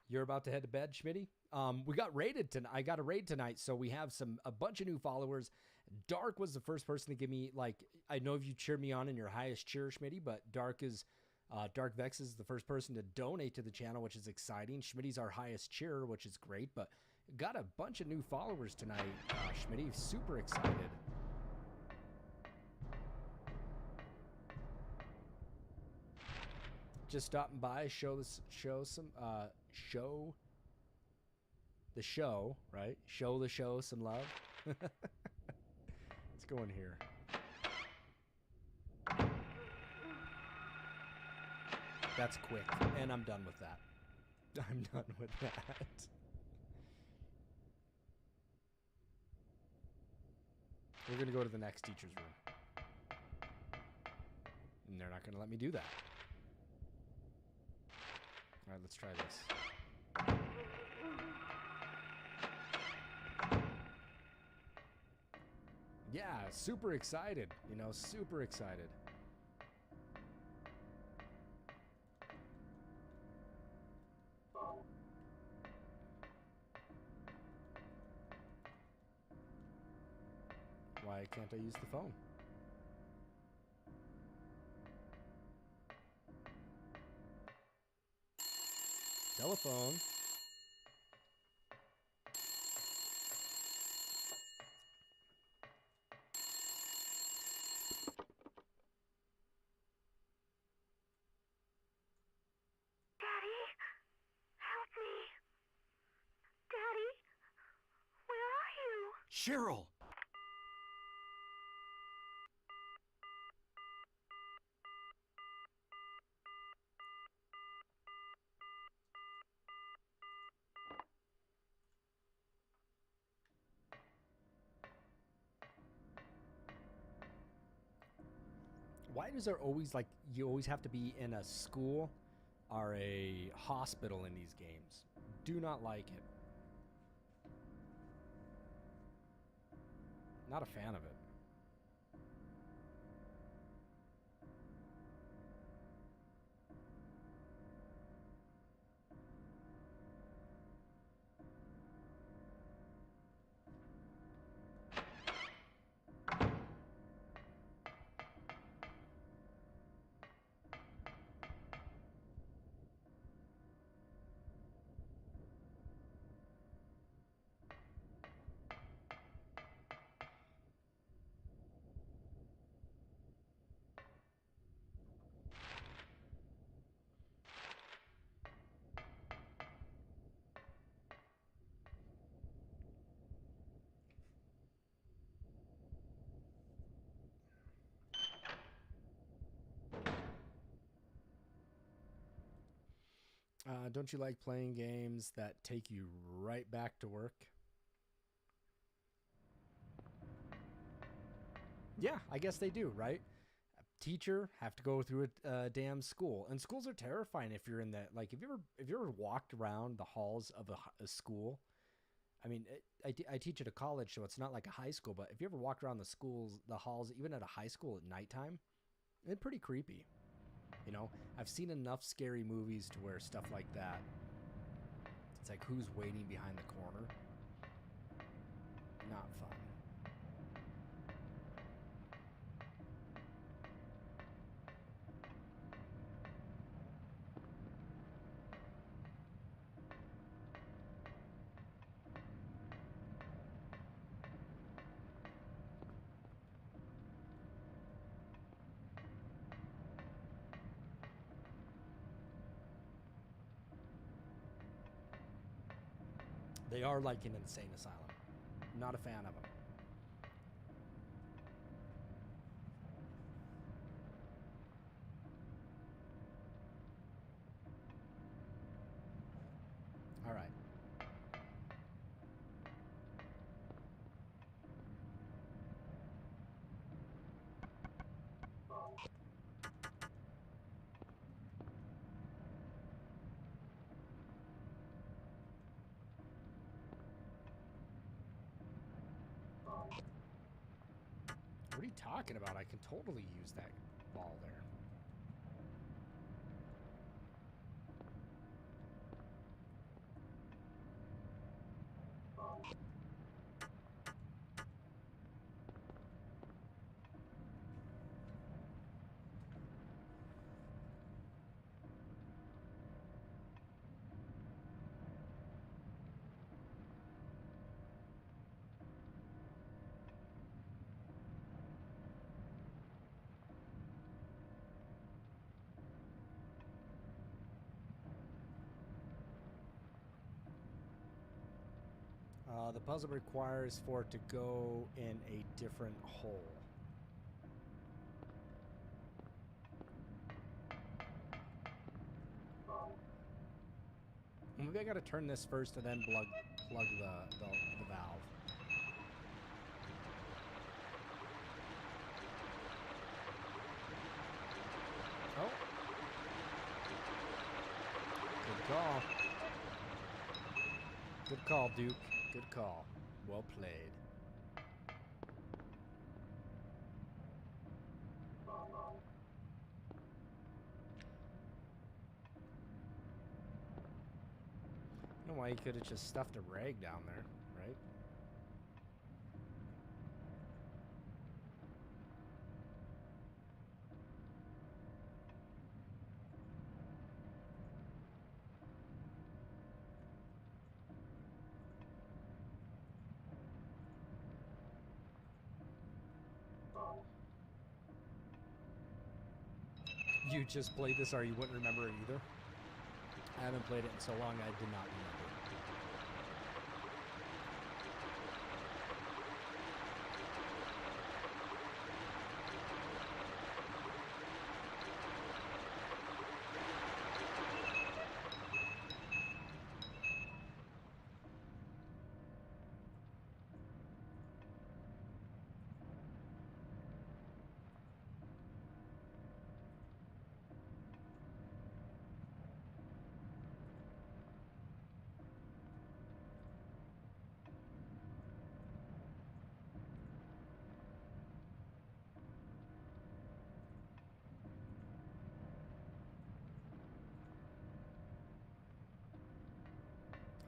You're about to head to bed, Schmitty? We got raided tonight. I got a raid tonight, so we have a bunch of new followers. Dark was the first person to give me, like, I know you cheered me on in your highest cheer, Schmitty, but Dark Vex is the first person to donate to the channel, which is exciting. Schmitty's our highest cheer, which is great, but got a bunch of new followers tonight, Schmitty. Super excited. Just stopping by, show the show, right? Show the show some love. Let's go in here. That's quick, and I'm done with that. I'm done with that. We're going to go to the next teacher's room. And they're not going to let me do that. All right, let's try this. Yeah, super excited. You know, super excited. Why can't I use the phone? Telephone. Daddy, help me. Daddy, where are you? Cheryl! Why does there always, like, you always have to be in a school or a hospital in these games? Do not like it. Not a fan of it. Don't you like playing games that take you right back to work? Yeah, I guess they do, right? A teacher have to go through a damn school, and schools are terrifying if you're in that. Like, if you ever walked around the halls of a school, I mean, I teach at a college, so it's not like a high school. But if you ever walked around the halls, even at a high school at nighttime, it's pretty creepy. You know, I've seen enough scary movies to where stuff like that, it's like, who's waiting behind the corner? Not fun. They are like an insane asylum. Not a fan of them. All right. What are you talking about? I can totally use that ball there. The puzzle requires for it to go in a different hole. Maybe I gotta turn this first and then plug the valve. Oh. Good call. Good call, Duke. Good call. Well played. I don't know why you could have just stuffed a rag down there, right? You just played this or you wouldn't remember it either? I haven't played it in so long I did not remember.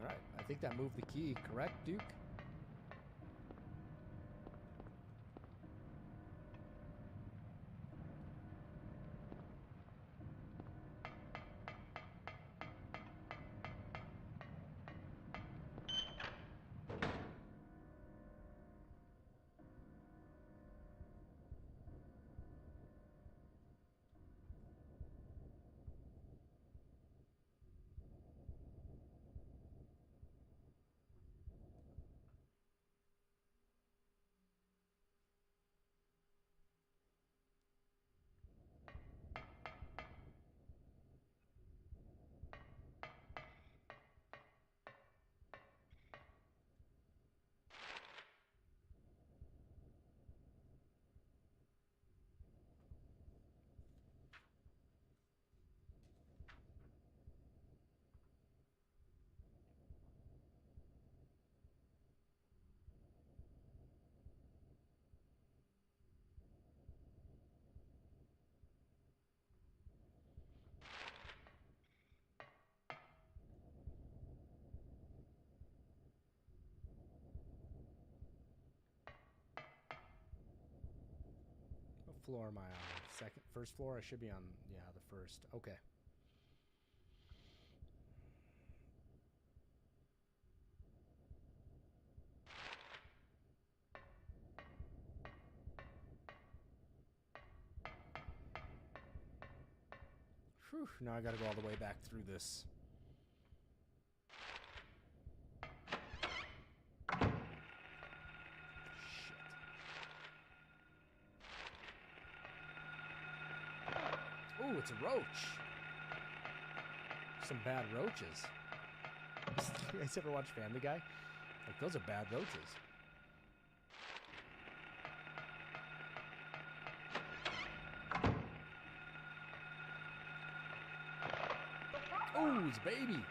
Alright, I think that moved the key, correct, Duke? What floor am I on? First floor? I should be on, yeah, the first. Okay. Whew, now I gotta go all the way back through this. Ooh, it's a roach. Some bad roaches. You guys ever watch Family Guy? Like, those are bad roaches. Oh, it's a baby.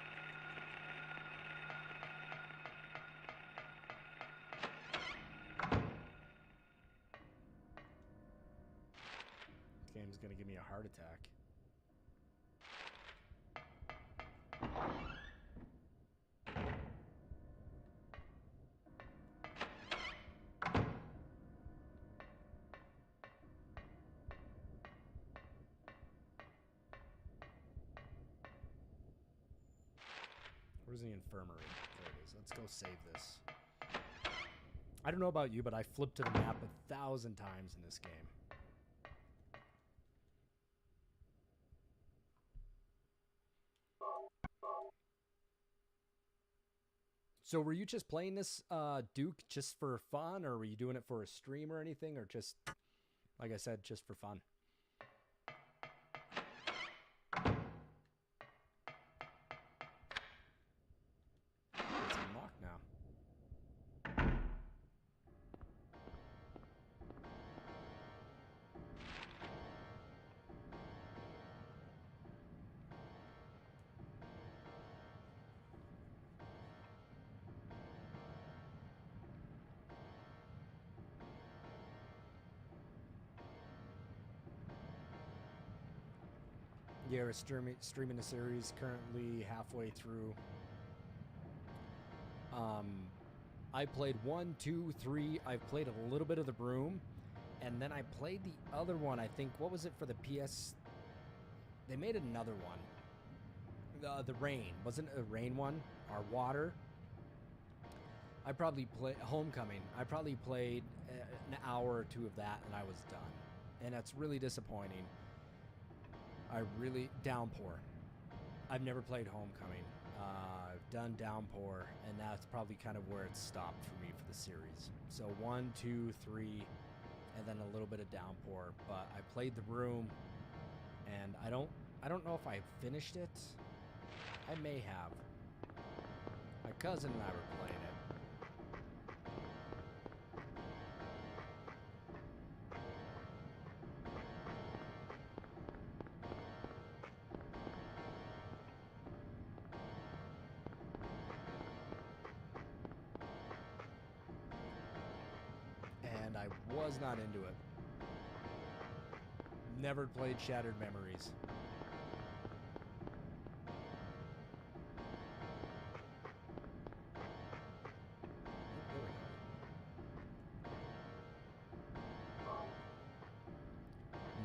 This game's gonna give me a heart attack. Where's the infirmary? There it is. Let's go save this. I don't know about you, but I flipped to the map 1,000 times in this game. So were you just playing this, Duke, just for fun, or were you doing it for a stream or anything, or just, like I said, just for fun? It's unlocked now. Yeah, we're streaming the series, currently halfway through. I played 1, 2, 3. I've played a little bit of The Broom, and then I played the other one. I think, what was it for the PS? They made another one. The Rain. Wasn't it a Rain one? Or Water? I probably played Homecoming. I probably played an hour or two of that, and I was done. And that's really disappointing. Downpour. I've never played Homecoming. I've done Downpour, and that's probably kind of where it stopped for me for the series. So 1, 2, 3, and then a little bit of Downpour. But I played The Room, and I don't know if I finished it. I may have. My cousin and I were playing it. And I was not into it. Never played Shattered Memories.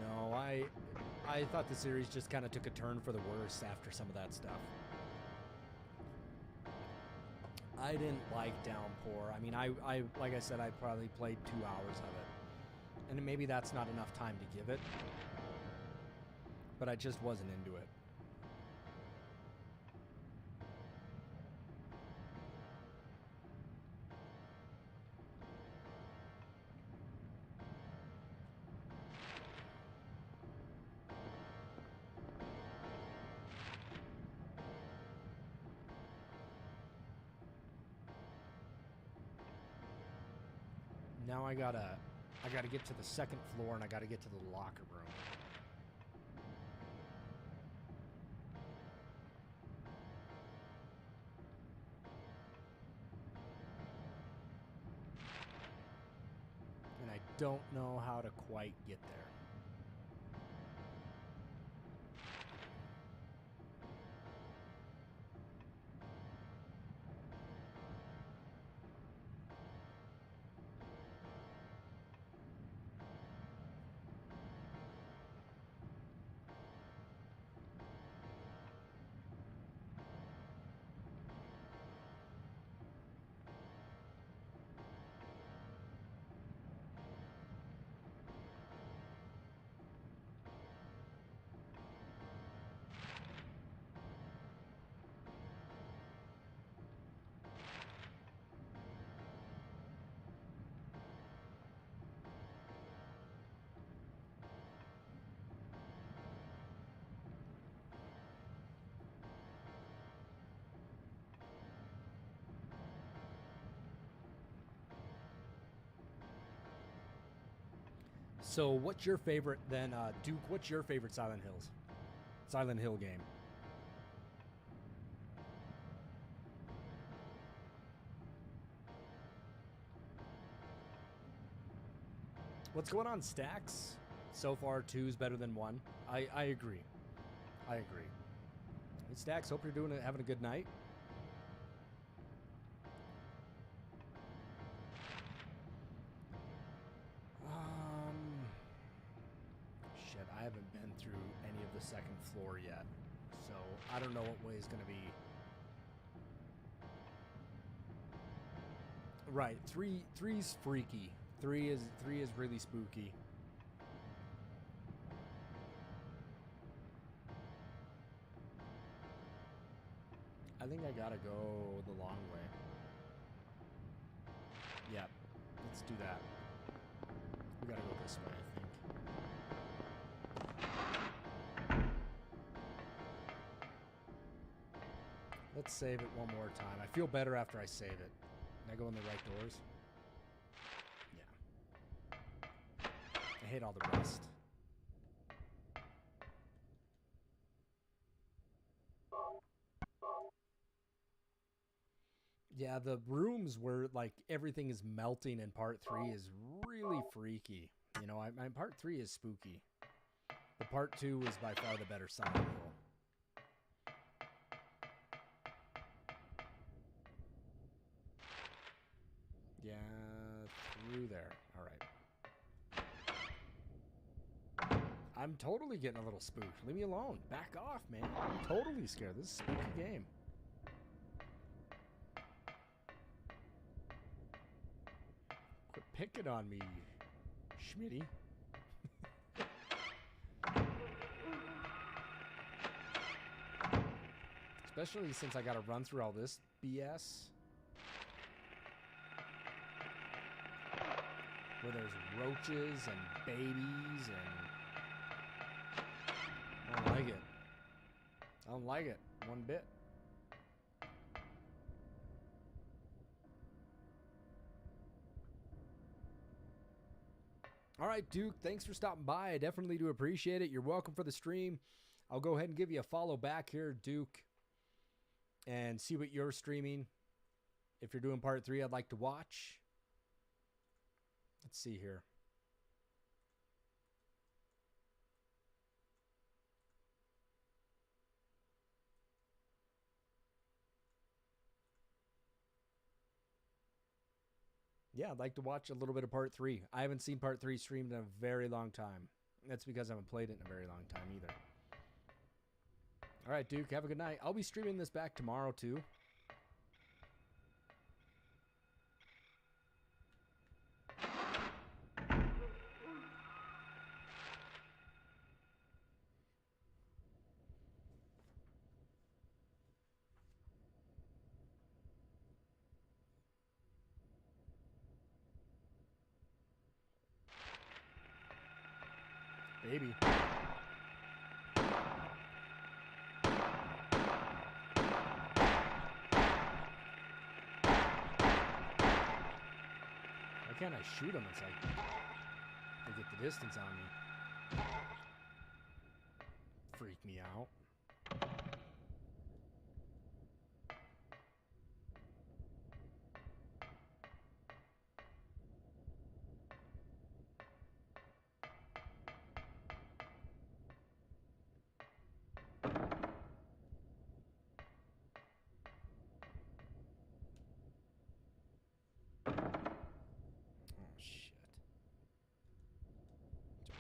No, I thought the series just kind of took a turn for the worse after some of that stuff. I didn't like Downpour. I mean, I like I said, I probably played 2 hours of it. And maybe that's not enough time to give it. But I just wasn't into it. Now I gotta get to the second floor, and I gotta get to the locker room. And I don't know how to quite get there. So what's your favorite then, Duke? What's your favorite Silent Hill game? What's going on, Stacks? So far, 2's better than 1. I agree. I agree. Hey, Stacks, hope you're having a good night. Shit, I haven't been through any of the second floor yet, so I don't know what way is going to be. Right, three's freaky. Three is really spooky. I think I gotta go the long way. Yeah, let's do that. We gotta go this way, I think. Let's save it one more time. I feel better after I save it. Can I go in the right doors? I hate all the rust. Yeah, the rooms where like everything is melting in part 3 is really freaky. You know, part 3 is spooky. The part 2 is by far the better Silent Hill. Yeah, through there. All right. I'm totally getting a little spooked. Leave me alone. Back off, man. I'm totally scared. This is a spooky game. Quit picking on me, Schmitty. Especially since I gotta run through all this BS. Where there's roaches and babies and... I don't like it. I don't like it one bit. All right, Duke, thanks for stopping by. I definitely do appreciate it. You're welcome for the stream. I'll go ahead and give you a follow back here, Duke, and see what you're streaming. If you're doing part 3, I'd like to watch. Let's see here. Yeah, I'd like to watch a little bit of part 3. I haven't seen part 3 streamed in a very long time. That's because I haven't played it in a very long time either. All right, Duke, have a good night. I'll be streaming this back tomorrow, too. Baby. Why can't I shoot him? It's like they get the distance on me. Freak me out.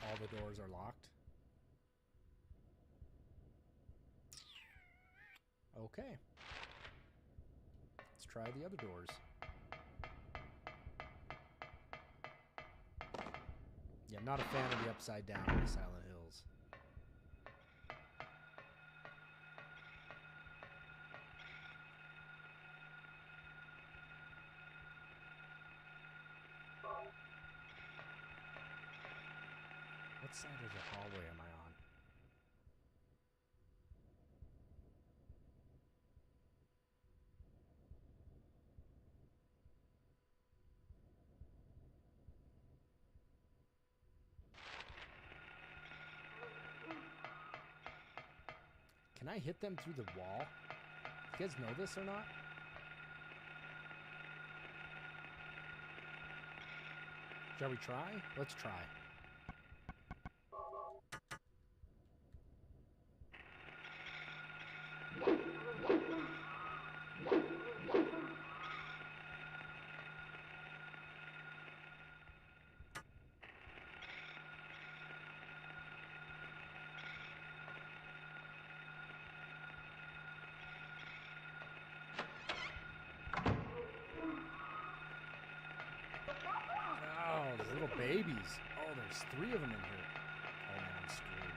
All the doors are locked. Okay. Let's try the other doors. Yeah, I'm not a fan of the upside down in the Silent Hills. What side of the hallway am I on? Can I hit them through the wall? You guys know this or not? Shall we try? Let's try. Oh, the little babies. Oh, there's 3 of them in here. Oh man, I'm screwed.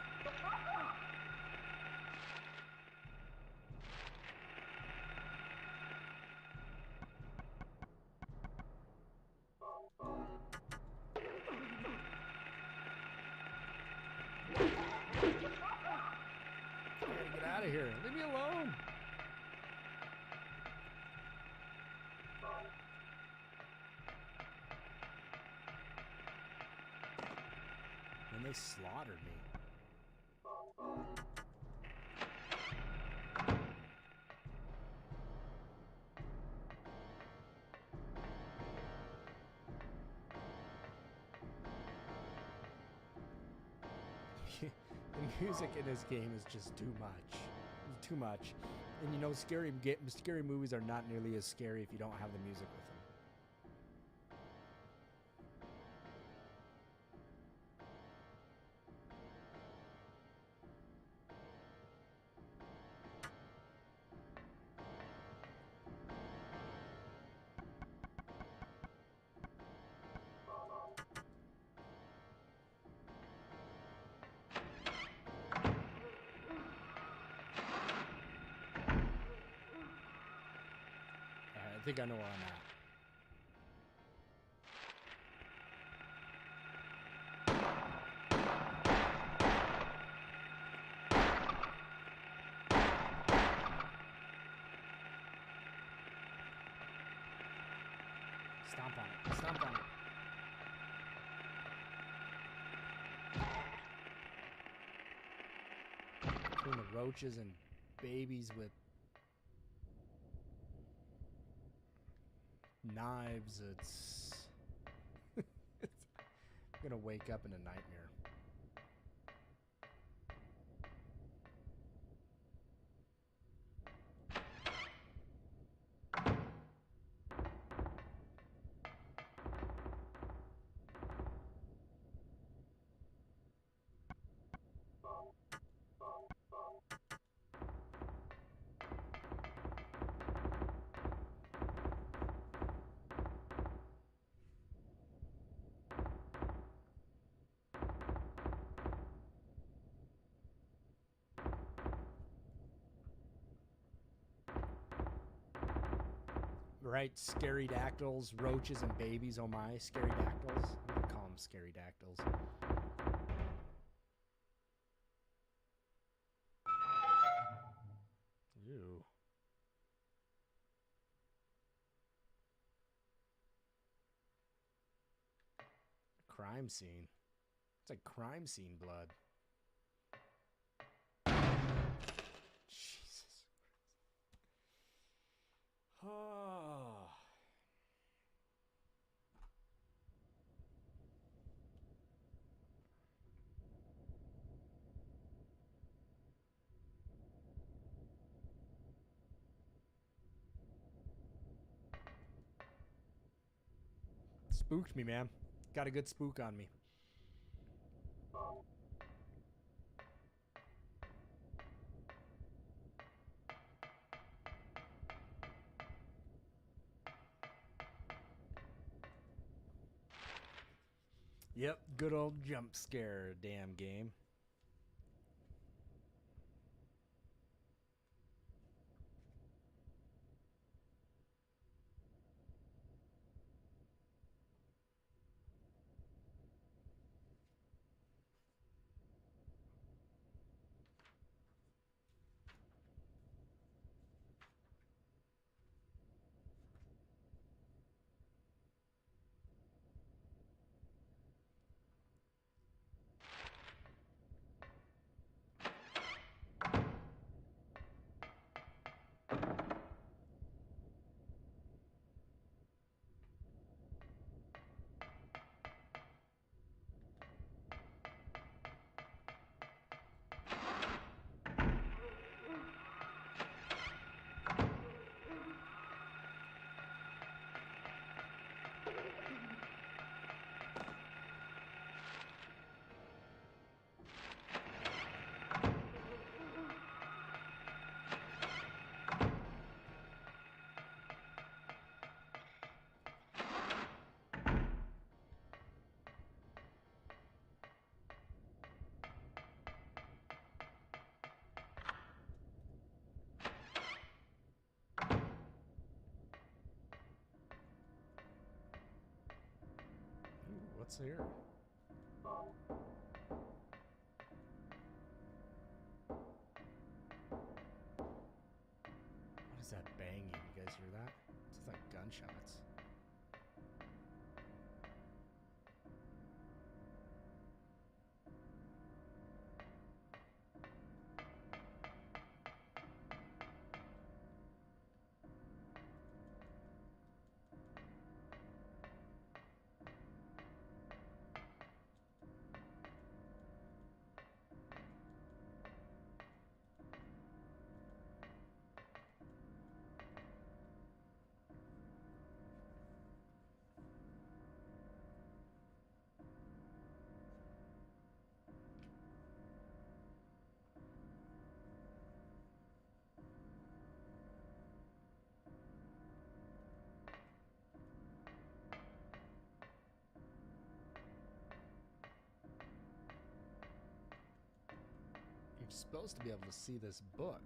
I gotta get out of here. Leave me alone. And they slaughtered me. The music in this game is just too much. It's too much. And you know, scary movies are not nearly as scary if you don't have the music with them. I think I know where I'm at. Stomp on it. Stomp on it. Between the roaches and babies with knives, it's I'm gonna wake up in a nightmare. Right, scary dactyls, roaches, and babies. Oh my, scary dactyls. We can call them scary dactyls. Ew. Crime scene. It's like crime scene blood. Jesus. Oh. Spooked me, man. Got a good spook on me. Yep, good old jump scare, damn game. What's here? What is that banging? You guys hear that? It's like gunshots. I'm supposed to be able to see this book,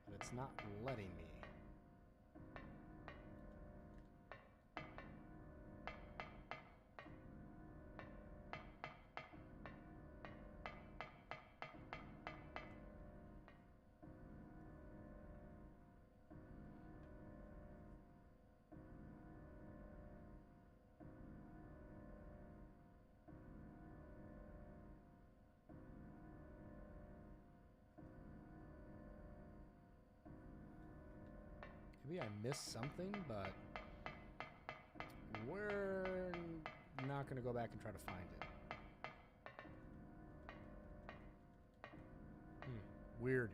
but it's not letting me. Maybe I missed something, but we're not going to go back and try to find it. Weird.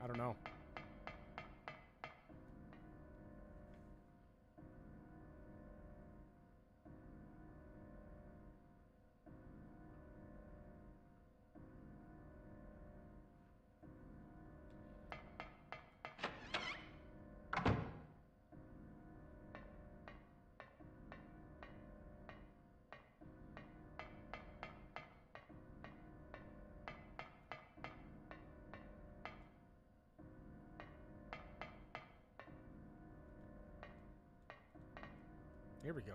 I don't know. Here we go.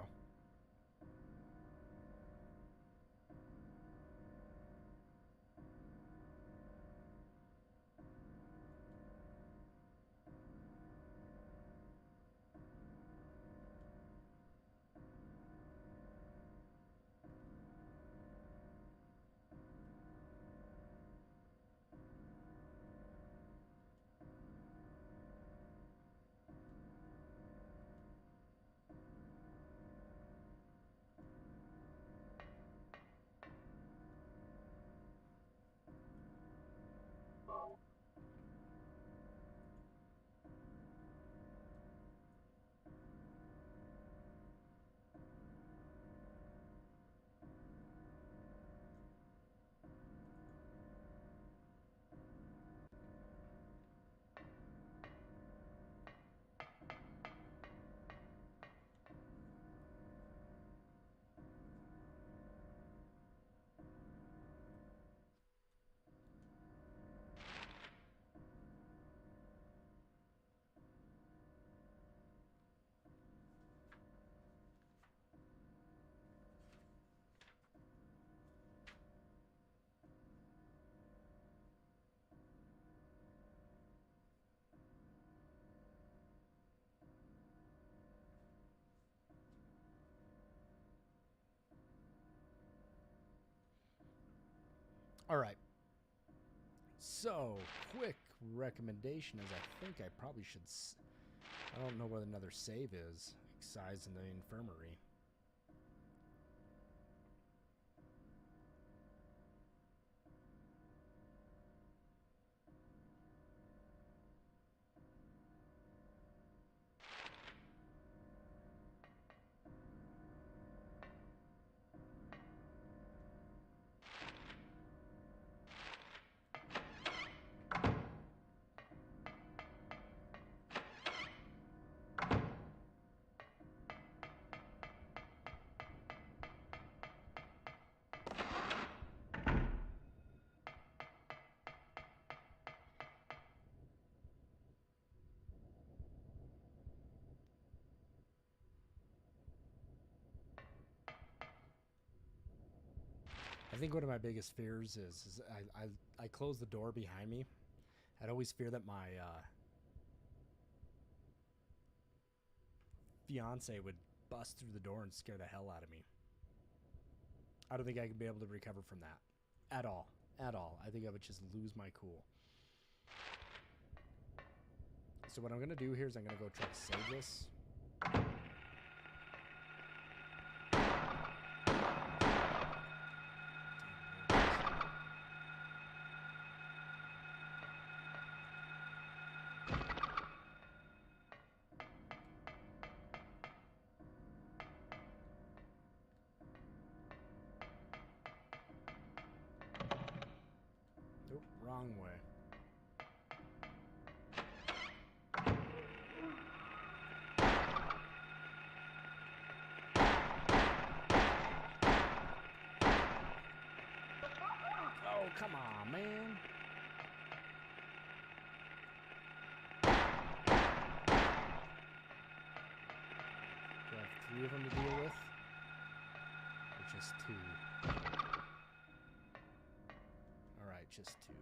All right. So, quick recommendation is I think I probably should... I don't know what another save is. Excised in the infirmary. think one of my biggest fears is I close the door behind me. I'd always fear that my fiance would bust through the door and scare the hell out of me. I don't think I could be able to recover from that at all. At all. I think I would just lose my cool. So what I'm going to do here is I'm going to go try to save this. Nope, wrong way. Oh, come on, man. Do I have 3 of them to deal with? Or just 2? Alright, just 2.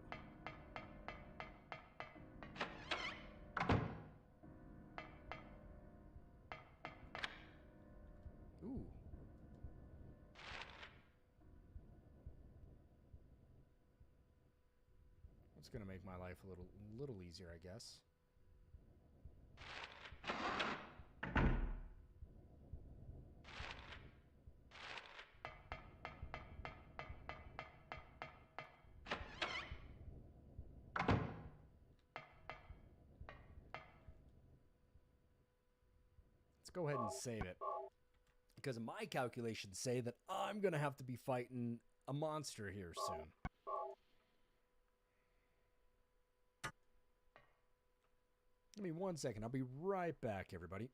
Ooh. It's gonna make my life a little easier, I guess. Let's go ahead and save it. Because my calculations say that I'm gonna have to be fighting a monster here soon. Give me 1 second. I'll be right back, everybody.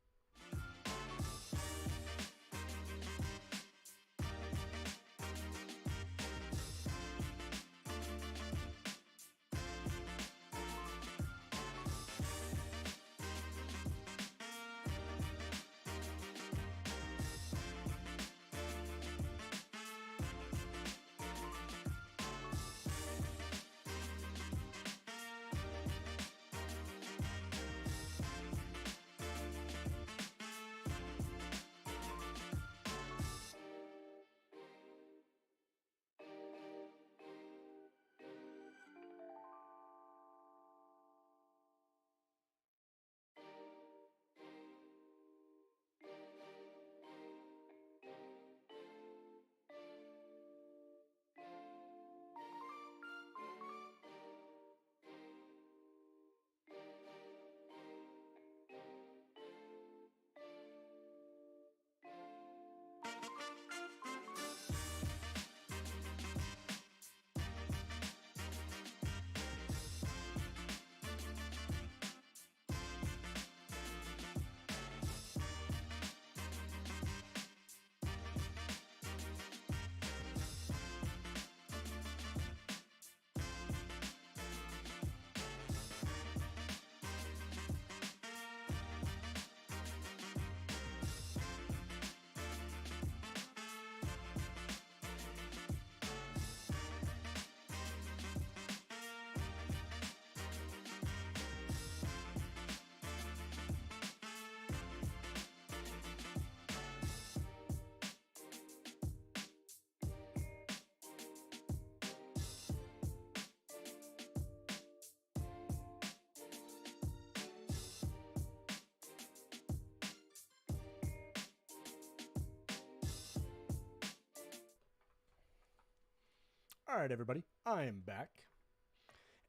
All right, everybody, I am back.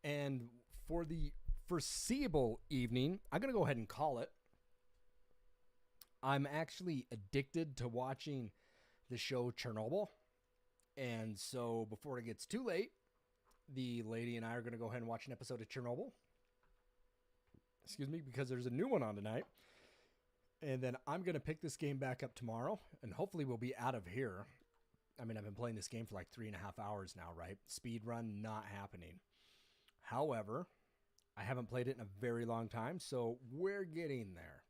And for the foreseeable evening, I'm going to go ahead and call it. I'm actually addicted to watching the show Chernobyl. And so before it gets too late, the lady and I are going to go ahead and watch an episode of Chernobyl. Excuse me, because there's a new one on tonight. And then I'm going to pick this game back up tomorrow. And hopefully we'll be out of here. I mean, I've been playing this game for like 3.5 hours now, right? Speed run not happening. However, I haven't played it in a very long time, so we're getting there.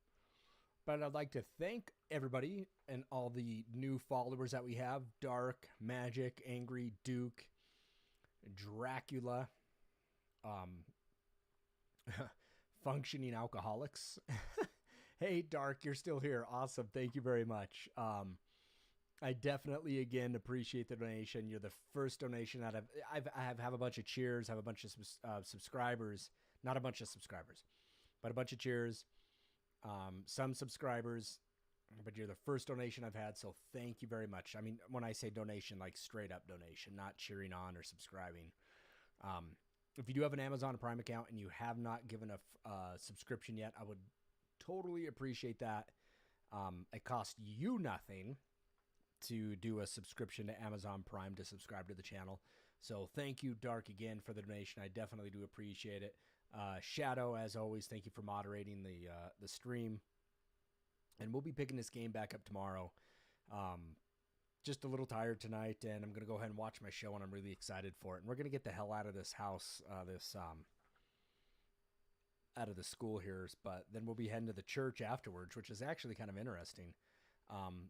But I'd like to thank everybody and all the new followers that we have. Dark, Magic, Angry, Duke, Dracula, Functioning Alcoholics. Hey, Dark, you're still here. Awesome. Thank you very much. I definitely, again, appreciate the donation. You're the first donation that I have a bunch of cheers, have a bunch of subscribers. Not a bunch of subscribers, but a bunch of cheers. Some subscribers, but you're the first donation I've had, so thank you very much. I mean, when I say donation, like straight up donation, not cheering on or subscribing. If you do have an Amazon Prime account and you have not given a subscription yet, I would totally appreciate that. It costs you nothing to do a subscription to Amazon Prime to subscribe to the channel. So thank you, Dark, again, for the donation. I definitely do appreciate it. Shadow, as always, thank you for moderating the stream. And we'll be picking this game back up tomorrow. Just a little tired tonight, and I'm going to go ahead and watch my show, and I'm really excited for it. And we're going to get the hell out of this house, out of the school here, but then we'll be heading to the church afterwards, which is actually kind of interesting.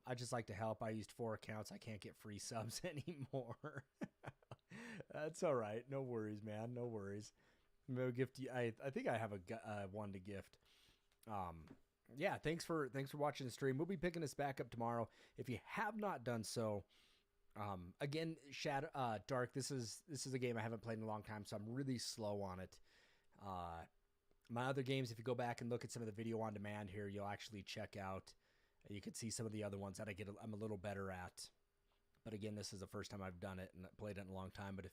I just like to help. I used 4 accounts. I can't get free subs anymore. That's all right. No worries, man. No worries. Maybe gift you. I think I have a one to gift. Yeah, thanks for watching the stream. We'll be picking this back up tomorrow. If you have not done so, again, Shadow, Dark. This is a game I haven't played in a long time, so I'm really slow on it. My other games, if you go back and look at some of the video on demand here, you'll actually check out. You can see some of the other ones that I'm a little better at. But again, this is the first time I've done it and played it in a long time. But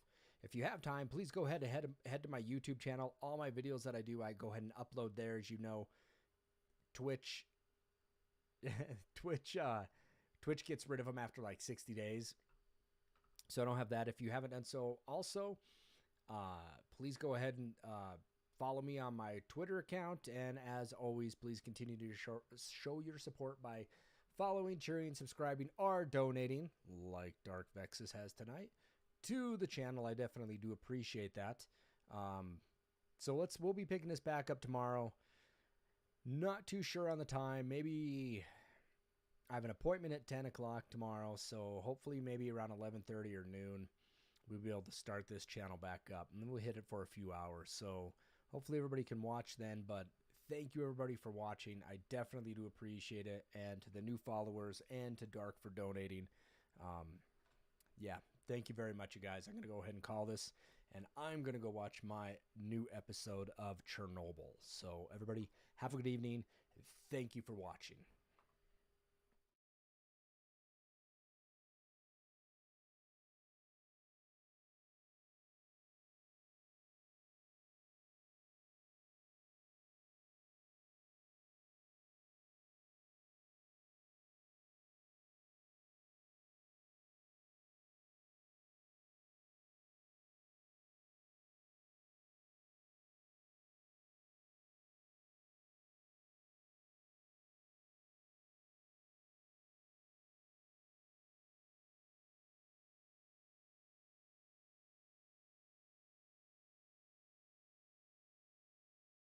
if you have time, please go ahead to my YouTube channel. All my videos that I do, I go ahead and upload there. As you know, Twitch gets rid of them after like 60 days. So I don't have that. If you haven't done so, also, please go ahead and follow me on my Twitter account. And as always, please continue to show your support by following, cheering, subscribing, or donating, like Dark Vexus has tonight, to the channel. I definitely do appreciate that. So we'll be picking this back up tomorrow. Not too sure on the time. Maybe I have an appointment at 10 o'clock tomorrow, so hopefully maybe around 11:30 or noon, we'll be able to start this channel back up, and then we'll hit it for a few hours. So hopefully everybody can watch then, but thank you everybody for watching. I definitely do appreciate it, and to the new followers and to Dark for donating. Yeah, thank you very much, you guys. I'm going to go ahead and call this, and I'm going to go watch my new episode of Chernobyl. So everybody, have a good evening. Thank you for watching.